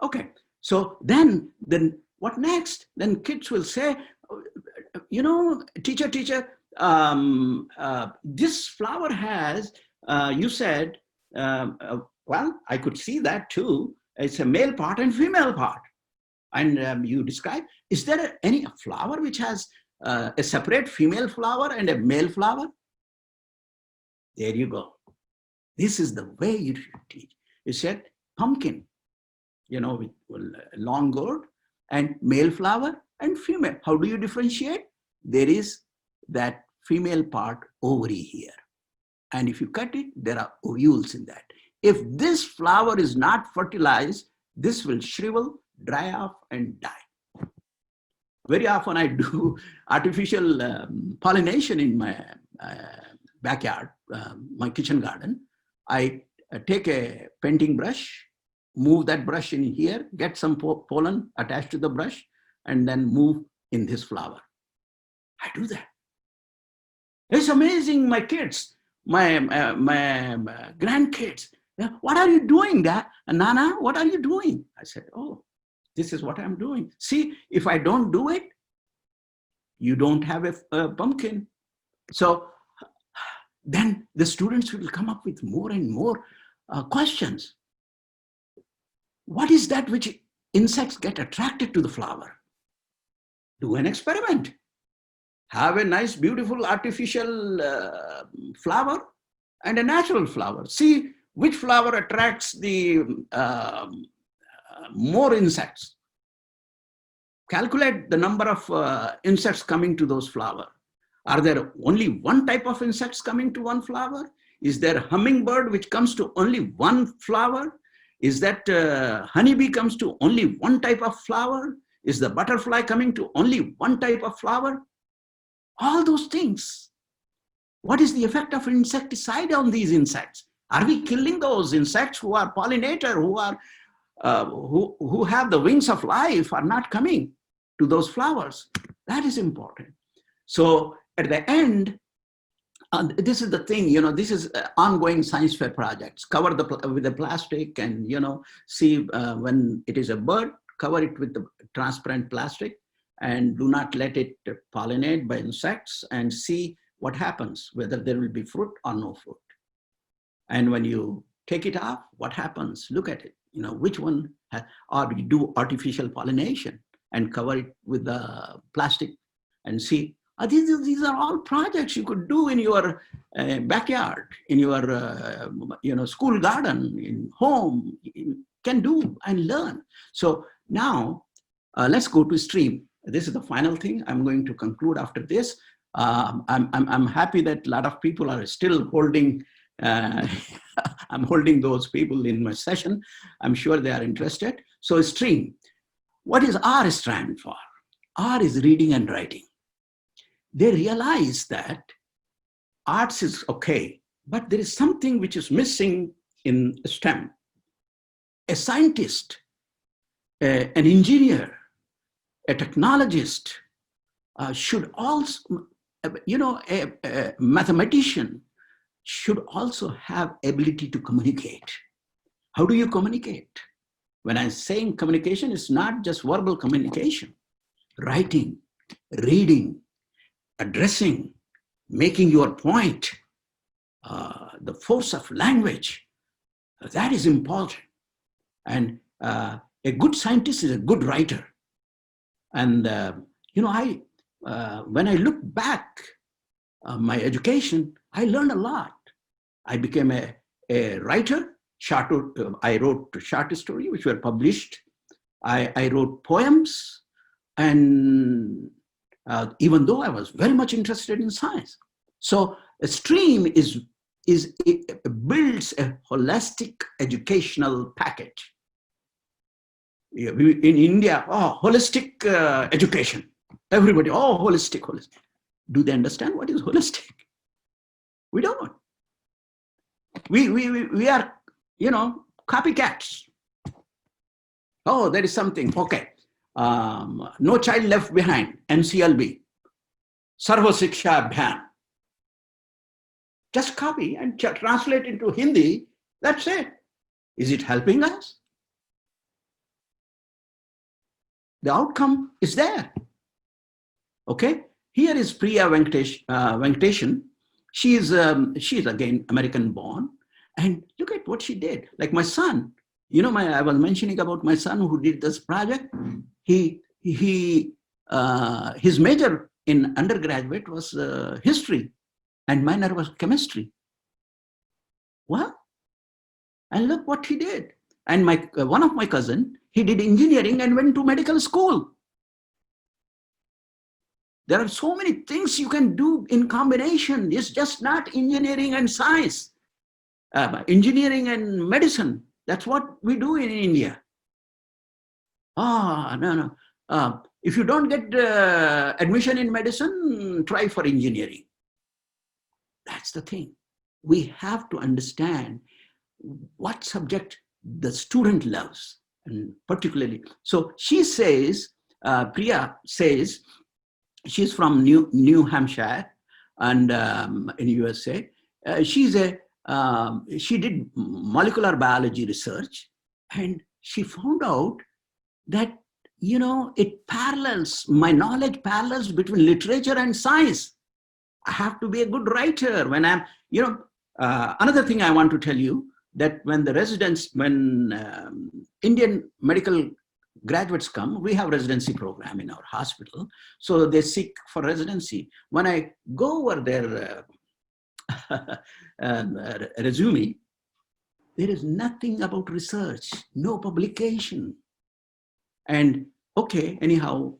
Okay, so then what next? Then kids will say, teacher, this flower has, you said, well, I could see that too. It's a male part and female part. And you describe, is there any flower which has a separate female flower and a male flower? There you go. This is the way you should teach. You said pumpkin, with long gourd, and male flower and female. How do you differentiate? There is that female part ovary here. And if you cut it, there are ovules in that. If this flower is not fertilized, this will shrivel, dry off, and die. Very often I do artificial pollination in my backyard, my kitchen garden. I take a painting brush, move that brush in here, get some pollen attached to the brush, and then move in this flower. I do that. It's amazing, my kids, my grandkids. What are you doing, Dad? Nana, what are you doing? I said, oh, this is what I'm doing. See, if I don't do it, you don't have a pumpkin. So then the students will come up with more and more questions. What is that which insects get attracted to the flower? Do an experiment. Have a nice, beautiful artificial flower and a natural flower. See which flower attracts the more insects. Calculate the number of insects coming to those flowers. Are there only one type of insects coming to one flower? Is there a hummingbird which comes to only one flower? Is that honeybee comes to only one type of flower? Is the butterfly coming to only one type of flower? All those things. What is the effect of insecticide on these insects? Are we killing those insects who are pollinator, who have the wings of life, are not coming to those flowers? That is important. So at the end, this is the thing, this is ongoing science fair projects. Cover with the plastic, and see when it is a bird, cover it with the transparent plastic, and do not let it pollinate by insects, and see what happens, whether there will be fruit or no fruit. And when you take it off, what happens? Look at it, which one, or you do artificial pollination and cover it with the plastic and see. These are all projects you could do in your backyard, in your school garden, in home. You can do and learn. So now let's go to stream. This is the final thing. I'm going to conclude after this. I'm happy that a lot of people are still holding. I'm holding those people in my session. I'm sure they are interested. So stream. What is R stand for? R is reading and writing. They realize that arts is okay, but there is something which is missing in STEM. A scientist, an engineer, a technologist should also, a mathematician should also have ability to communicate. How do you communicate? When I'm saying communication, it's not just verbal communication. Writing, reading, addressing, making your point, the force of language, that is important. And a good scientist is a good writer. And, when I look back my education, I learned a lot. I became a writer. I wrote short stories which were published. I wrote poems, and even though I was very much interested in science. So a stream it builds a holistic educational package. In India, holistic education. Everybody, holistic. Do they understand what is holistic? We don't. We are, copycats. Oh, there is something. Okay. No child left behind, NCLB, Sarva Shiksha Abhiyan. Just copy and translate into Hindi, that's it. Is it helping us? The outcome is there. Okay, here is Priya Venkateshan. She is again American born, and look at what she did. Like my son, I was mentioning about my son who did this project. His major in undergraduate was history, and minor was chemistry. Well, and look what he did. And one of my cousin, he did engineering and went to medical school. There are so many things you can do in combination. It's just not engineering and science, engineering and medicine. That's what we do in India. No. If you don't get admission in medicine, try for engineering. That's the thing. We have to understand what subject the student loves, and particularly. So she says, Priya says, she's from New Hampshire, and in USA. She did molecular biology research, and she found out that it parallels, my knowledge parallels between literature and science. I have to be a good writer when I'm, another thing I want to tell you, that when Indian medical graduates come, we have residency program in our hospital. So they seek for residency. When I go over their resume, there is nothing about research, no publication. And okay, anyhow,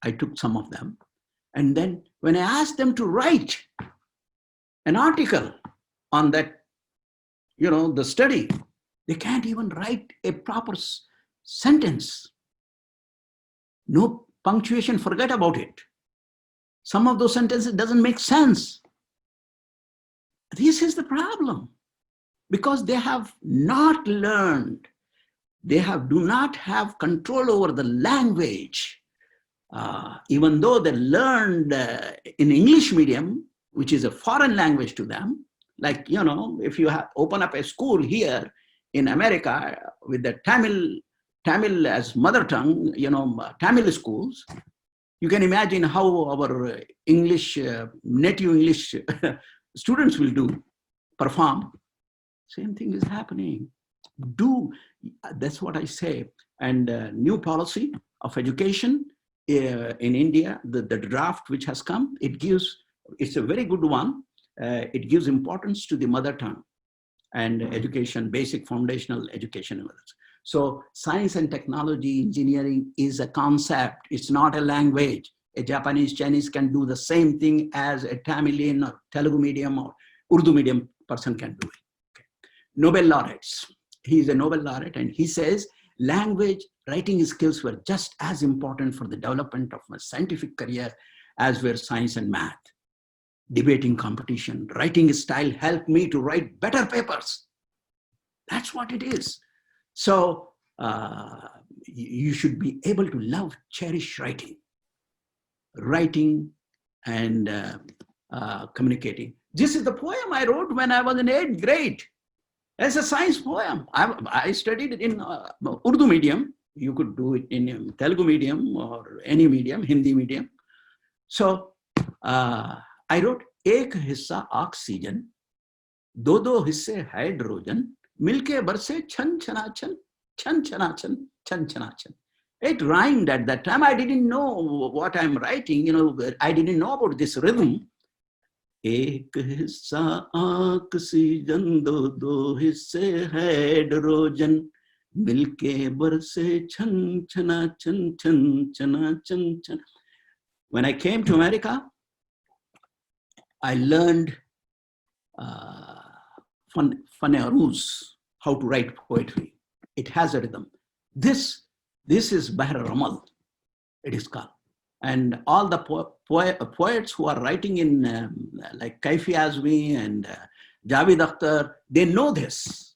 I took some of them. And then when I asked them to write an article on that, the study, they can't even write a proper sentence. No punctuation, forget about it. Some of those sentences doesn't make sense. This is the problem, because they have not learned, do not have control over the language. Even though they learned in English medium, which is a foreign language to them, like, if you open up a school here in America with the Tamil as mother tongue, Tamil schools, you can imagine how our English, native English students will perform. Same thing is happening. That's what I say. And new policy of education in India, the draft which has come, it's a very good one. It gives importance to the mother tongue and education, basic foundational education. So science and technology, engineering is a concept. It's not a language. A Japanese, Chinese can do the same thing as a Tamilian or Telugu medium or Urdu medium person can do it. Okay. Nobel laureates. He is a Nobel laureate, and he says language writing skills were just as important for the development of my scientific career as were science and math. Debating competition, writing style helped me to write better papers. That's what it is. So you should be able to love, cherish writing and communicating. This is the poem I wrote when I was in 8th grade. It's a science poem. I studied it in Urdu medium. You could do it in Telugu medium or any medium, Hindi medium. So I wrote, एक हिस्सा oxygen, दो हिस्से hydrogen, मिलके बरसे छन छनाछन, छन छनाछन, छन छनाछन. It rhymed at that time. I didn't know what I'm writing. I didn't know about this rhythm. एक हिस्सा ऑक्सीजन, दो हिस्से हाइड्रोजन, मिलके बरसे छन छनाछन, छन छनाछन, छन. When I came to America, I learned Faneruz, how to write poetry. It has a rhythm. This is Bahr Ramal, it is called. And all the poets who are writing in like Kaifi Azmi and Javed Akhtar, they know this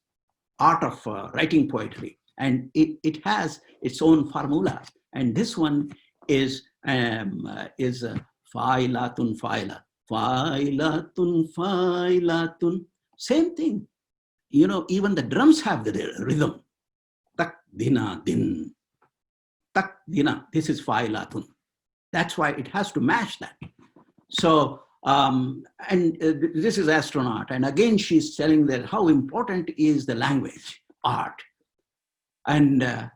art of writing poetry. And it has its own formula. And this one is Failatun Faila. Failatun, Failatun. Same thing. Even the drums have the rhythm. Tak dina din. Tak dina. This is Failatun. That's why it has to match that. So, this is astronaut. And again, she's telling that how important is the language, art. And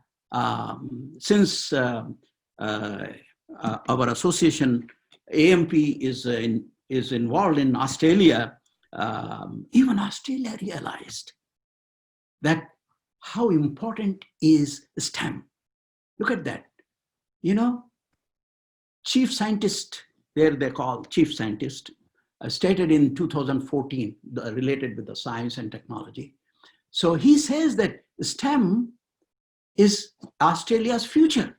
since our association, AMP, is involved in Australia, even Australia realized that how important is STEM. Look at that. Chief scientist, there they call chief scientist, stated in 2014, related with the science and technology. So he says that STEM is Australia's future.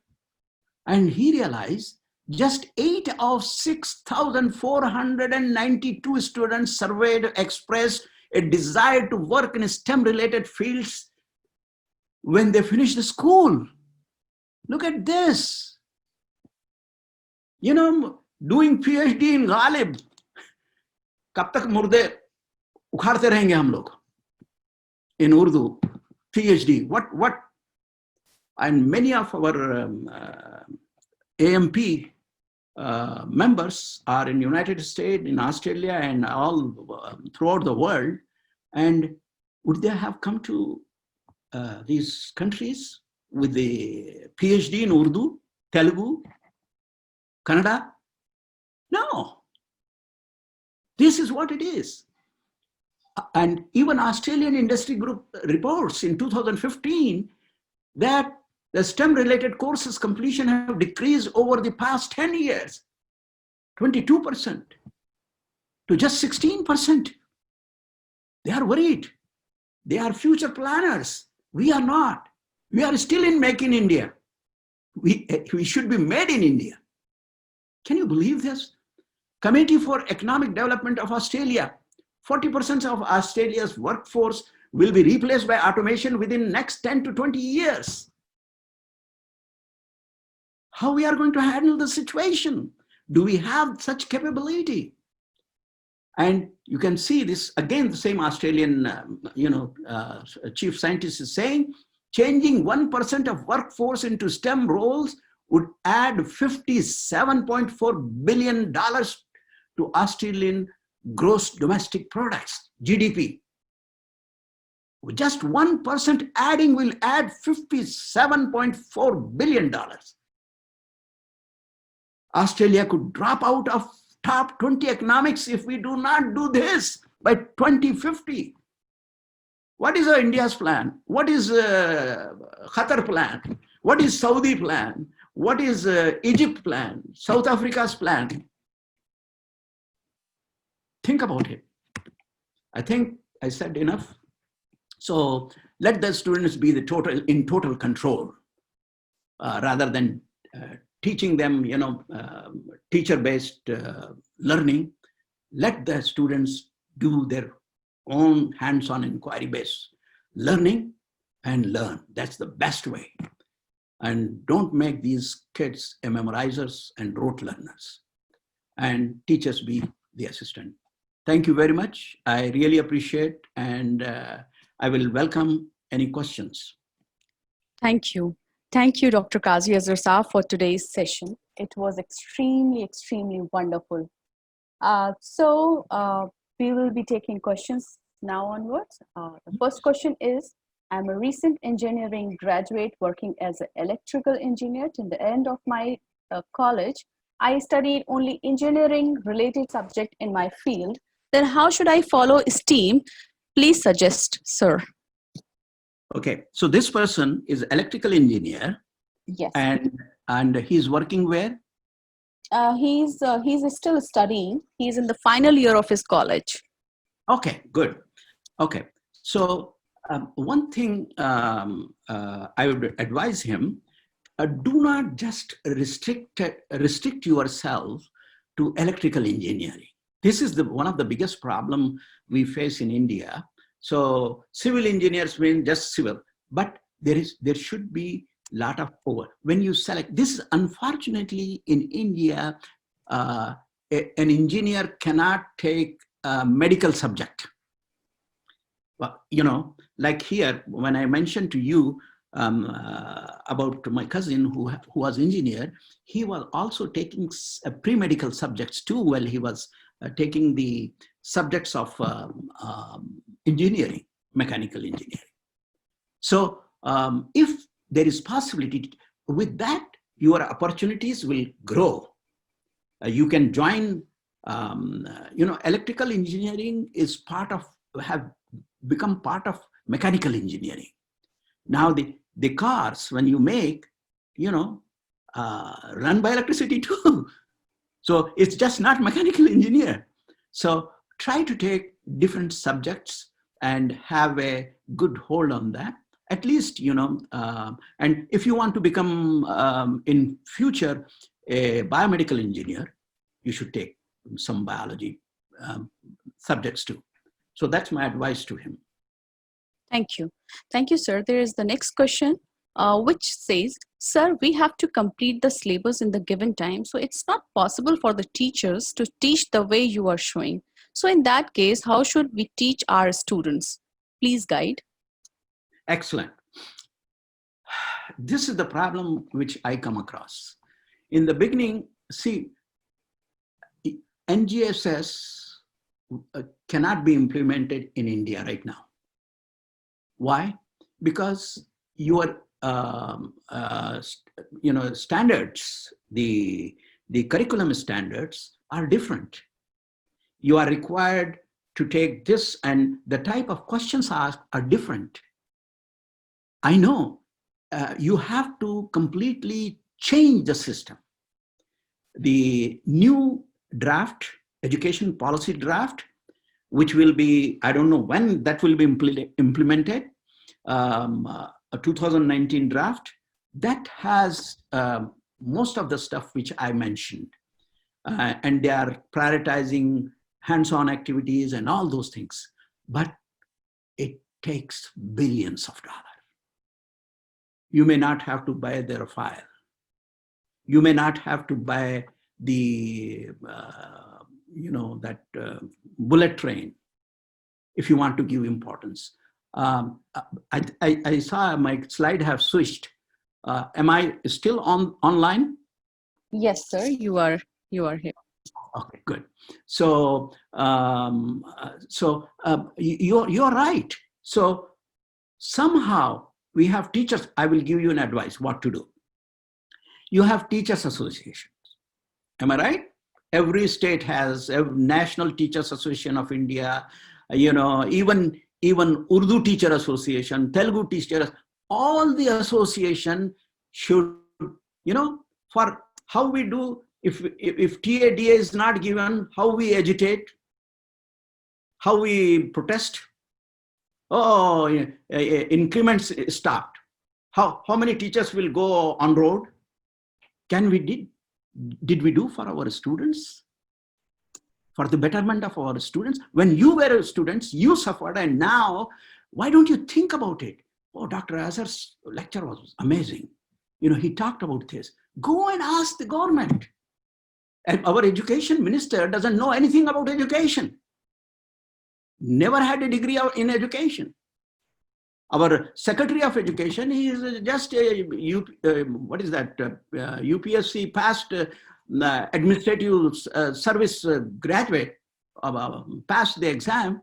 And he realized just 8 of 6,492 students surveyed expressed a desire to work in STEM-related fields when they finish the school. Look at this. Doing PhD in Ghalib. कब तक मुर्दे उखाड़ते रहेंगे हम लोग in Urdu, PhD. What? And many of our AMP members are in United States, in Australia, and all throughout the world. And would they have come to these countries with the PhD in Urdu, Telugu, Kannada? No. This is what it is. And even Australian Industry Group reports in 2015 that the STEM-related courses completion have decreased over the past 10 years, 22% to just 16%. They are worried. They are future planners. We are not. We are still in Make in India. We should be made in India. Can you believe this? Committee for Economic Development of Australia 40% of Australia's workforce will be replaced by automation within next 10 to 20 years. How we are going to handle the situation? Do we have such capability? And you can see this again, the same Australian chief scientist is saying, changing 1% of workforce into STEM roles would add $57.4 billion to Australian gross domestic products, GDP. Just 1% adding will add $57.4 billion. Australia could drop out of top 20 economics if we do not do this by 2050. What is India's plan? What is Qatar plan? What is Saudi plan? What is Egypt plan? South Africa's plan? Think about it. I think I said enough. So let the students be in total control rather than teaching them, teacher-based learning. Let the students do their own hands-on inquiry-based learning and learn. That's the best way. And don't make these kids memorizers and rote learners. And teachers be the assistant. Thank you very much. I really appreciate, and I will welcome any questions. Thank you. Thank you, Dr. Qazi Azhar for today's session. It was extremely, extremely wonderful. So we will be taking questions now onwards. The first question is, I'm a recent engineering graduate working as an electrical engineer. Till the end of my college, I studied only engineering related subject in my field. Then how should I follow STEAM? Please suggest, sir. Okay, so this person is electrical engineer. Yes. And he's working where? He's still studying. He's in the final year of his college. Okay, good. Okay, so one thing I would advise him, do not just restrict yourself to electrical engineering. This is one of the biggest problem we face in India. So civil engineers mean just civil, but there should be a lot of over. When you select this, unfortunately in India, an engineer cannot take a medical subject. Well, like here, when I mentioned to you about my cousin who was engineer, he was also taking pre-medical subjects too while he was taking the subjects of engineering, mechanical engineering. So if there is possibility, with that, your opportunities will grow. You can join, electrical engineering is have become part of mechanical engineering. Now the cars, when you make, run by electricity too. So it's just not mechanical engineer. So try to take different subjects and have a good hold on that. At least, and if you want to become in future a biomedical engineer, you should take some biology subjects too. So that's my advice to him. Thank you. Thank you, sir. There is the next question, which says, sir, we have to complete the syllabus in the given time. So it's not possible for the teachers to teach the way you are showing. So in that case, how should we teach our students? Please guide. Excellent. This is the problem which I come across. In the beginning, see, Ngss cannot be implemented in India right now. Why? Because your standards, the curriculum standards are different. You are required to take this, and the type of questions asked are different. I know you have to completely change the system. The new draft, education policy draft, which will be, I don't know when that will be implemented, a 2019 draft, that has most of the stuff which I mentioned. And they are prioritizing hands-on activities and all those things. But it takes billions of dollars. You may not have to buy their file. You may not have to buy the, bullet train if you want to give importance. I saw my slide have switched. Am I still online? Yes, sir, you are here. Okay, good. So, you're right. So somehow we have teachers. I will give you an advice what to do. You have teachers associations. Am I right? Every state has a National Teachers Association of India. Even Urdu Teacher Association, Telugu Teachers. All the association should, for how we do. If TADA is not given, how we agitate, how we protest. Oh, increments stopped. How many teachers will go on road? Did we do for our students? For the betterment of our students? When you were students, you suffered, and now, why don't you think about it? Oh, Dr. Azhar's lecture was amazing. He talked about this. Go and ask the government. And our education minister doesn't know anything about education. Never had a degree in education. Our Secretary of Education, he is just a UPSC passed administrative service graduate, passed the exam,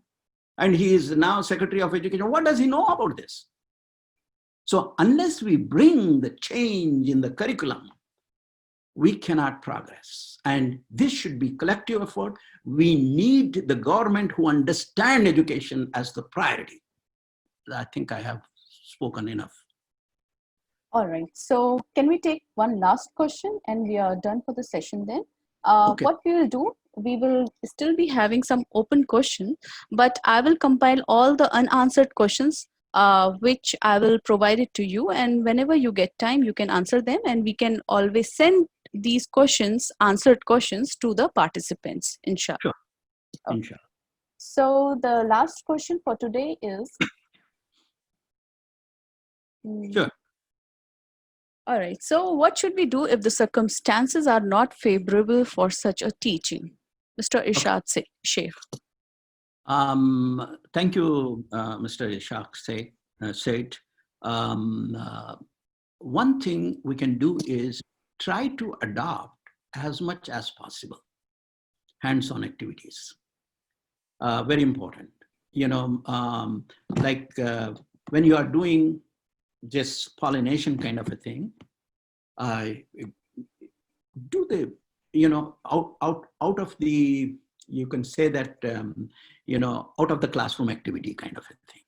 and he is now Secretary of Education. What does he know about this? So unless we bring the change in the curriculum, we cannot progress. And this should be collective effort. We need the government who understand education as the priority. I think I have spoken enough. All right. So can we take one last question and we are done for the session then? Okay. What we will do, we will still be having some open questions, but I will compile all the unanswered questions, which I will provide it to you. And whenever you get time, you can answer them, and we can always send these questions, answered questions, to the participants, inshallah. Sure. Okay. Inshallah. So the last question for today is... Sure. All right. So what should we do if the circumstances are not favorable for such a teaching? Mr. Ishaq Sheikh. Thank you, Mr. Ishaq said. One thing we can do is try to adopt as much as possible hands-on activities. Very important. When you are doing just pollination kind of a thing, do the, out of the, you can say that, out of the classroom activity kind of a thing.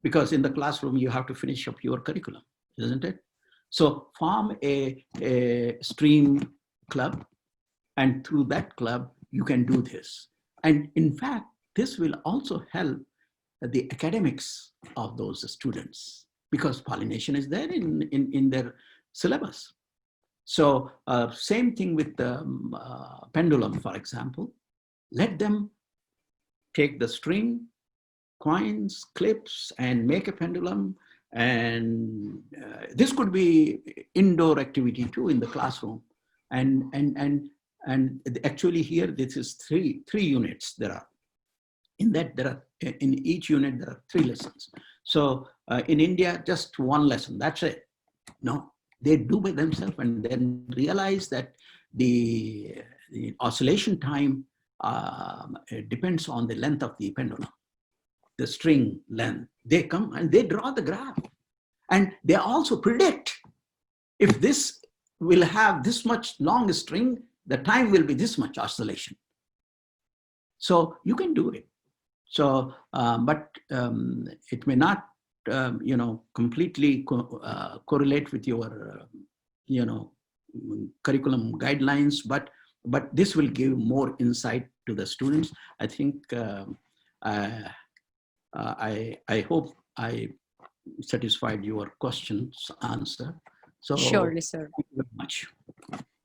Because in the classroom, you have to finish up your curriculum, isn't it? So form a stream club, and through that club, you can do this. And in fact, this will also help the academics of those students, because pollination is there in their syllabus. So same thing with the pendulum, for example. Let them take the string, coins, clips, and make a pendulum. And this could be indoor activity too in the classroom. And actually here, this is three units there are. In that, in each unit, there are 3 lessons. So in India, just 1 lesson, that's it. No, they do by themselves and then realize that the oscillation time depends on the length of the pendulum, the string length. They come and they draw the graph. And they also predict if this will have this much long string, the time will be this much oscillation. So you can do it. So, but it may not, completely correlate with your, curriculum guidelines, but this will give more insight to the students. I think I hope I satisfied your question's answer. So surely, sir. Thank you very much.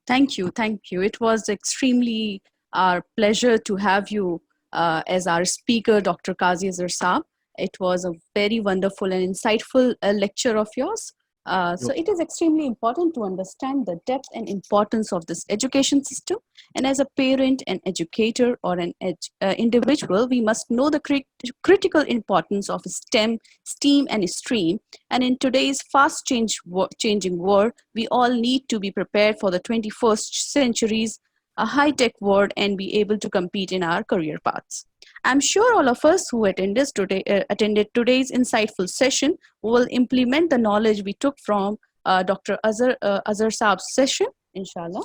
Thank you. It was extremely our pleasure to have you as our speaker, Dr. Qazi Azhar. It was a very wonderful and insightful lecture of yours. So it is extremely important to understand the depth and importance of this education system. And as a parent, an educator, or an individual, we must know the critical importance of STEM, STEAM, and STREAM. And in today's changing world, we all need to be prepared for the 21st century's a high-tech world and be able to compete in our career paths. I'm sure all of us who attended today's insightful session will implement the knowledge we took from Dr. Azhar Saab's session, inshallah.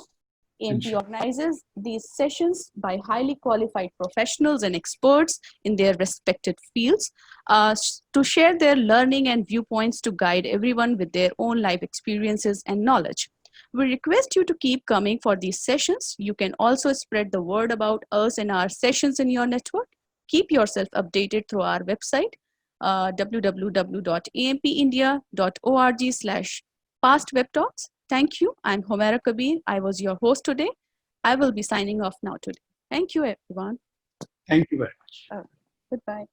AMP organizes these sessions by highly qualified professionals and experts in their respected fields to share their learning and viewpoints to guide everyone with their own life experiences and knowledge. We request you to keep coming for these sessions. You can also spread the word about us and our sessions in your network. Keep yourself updated through our website, www.ampindia.org/past webtalks. Thank you. I'm Humaira Kabir. I was your host today. I will be signing off now today. Thank you, everyone. Thank you very much. Goodbye.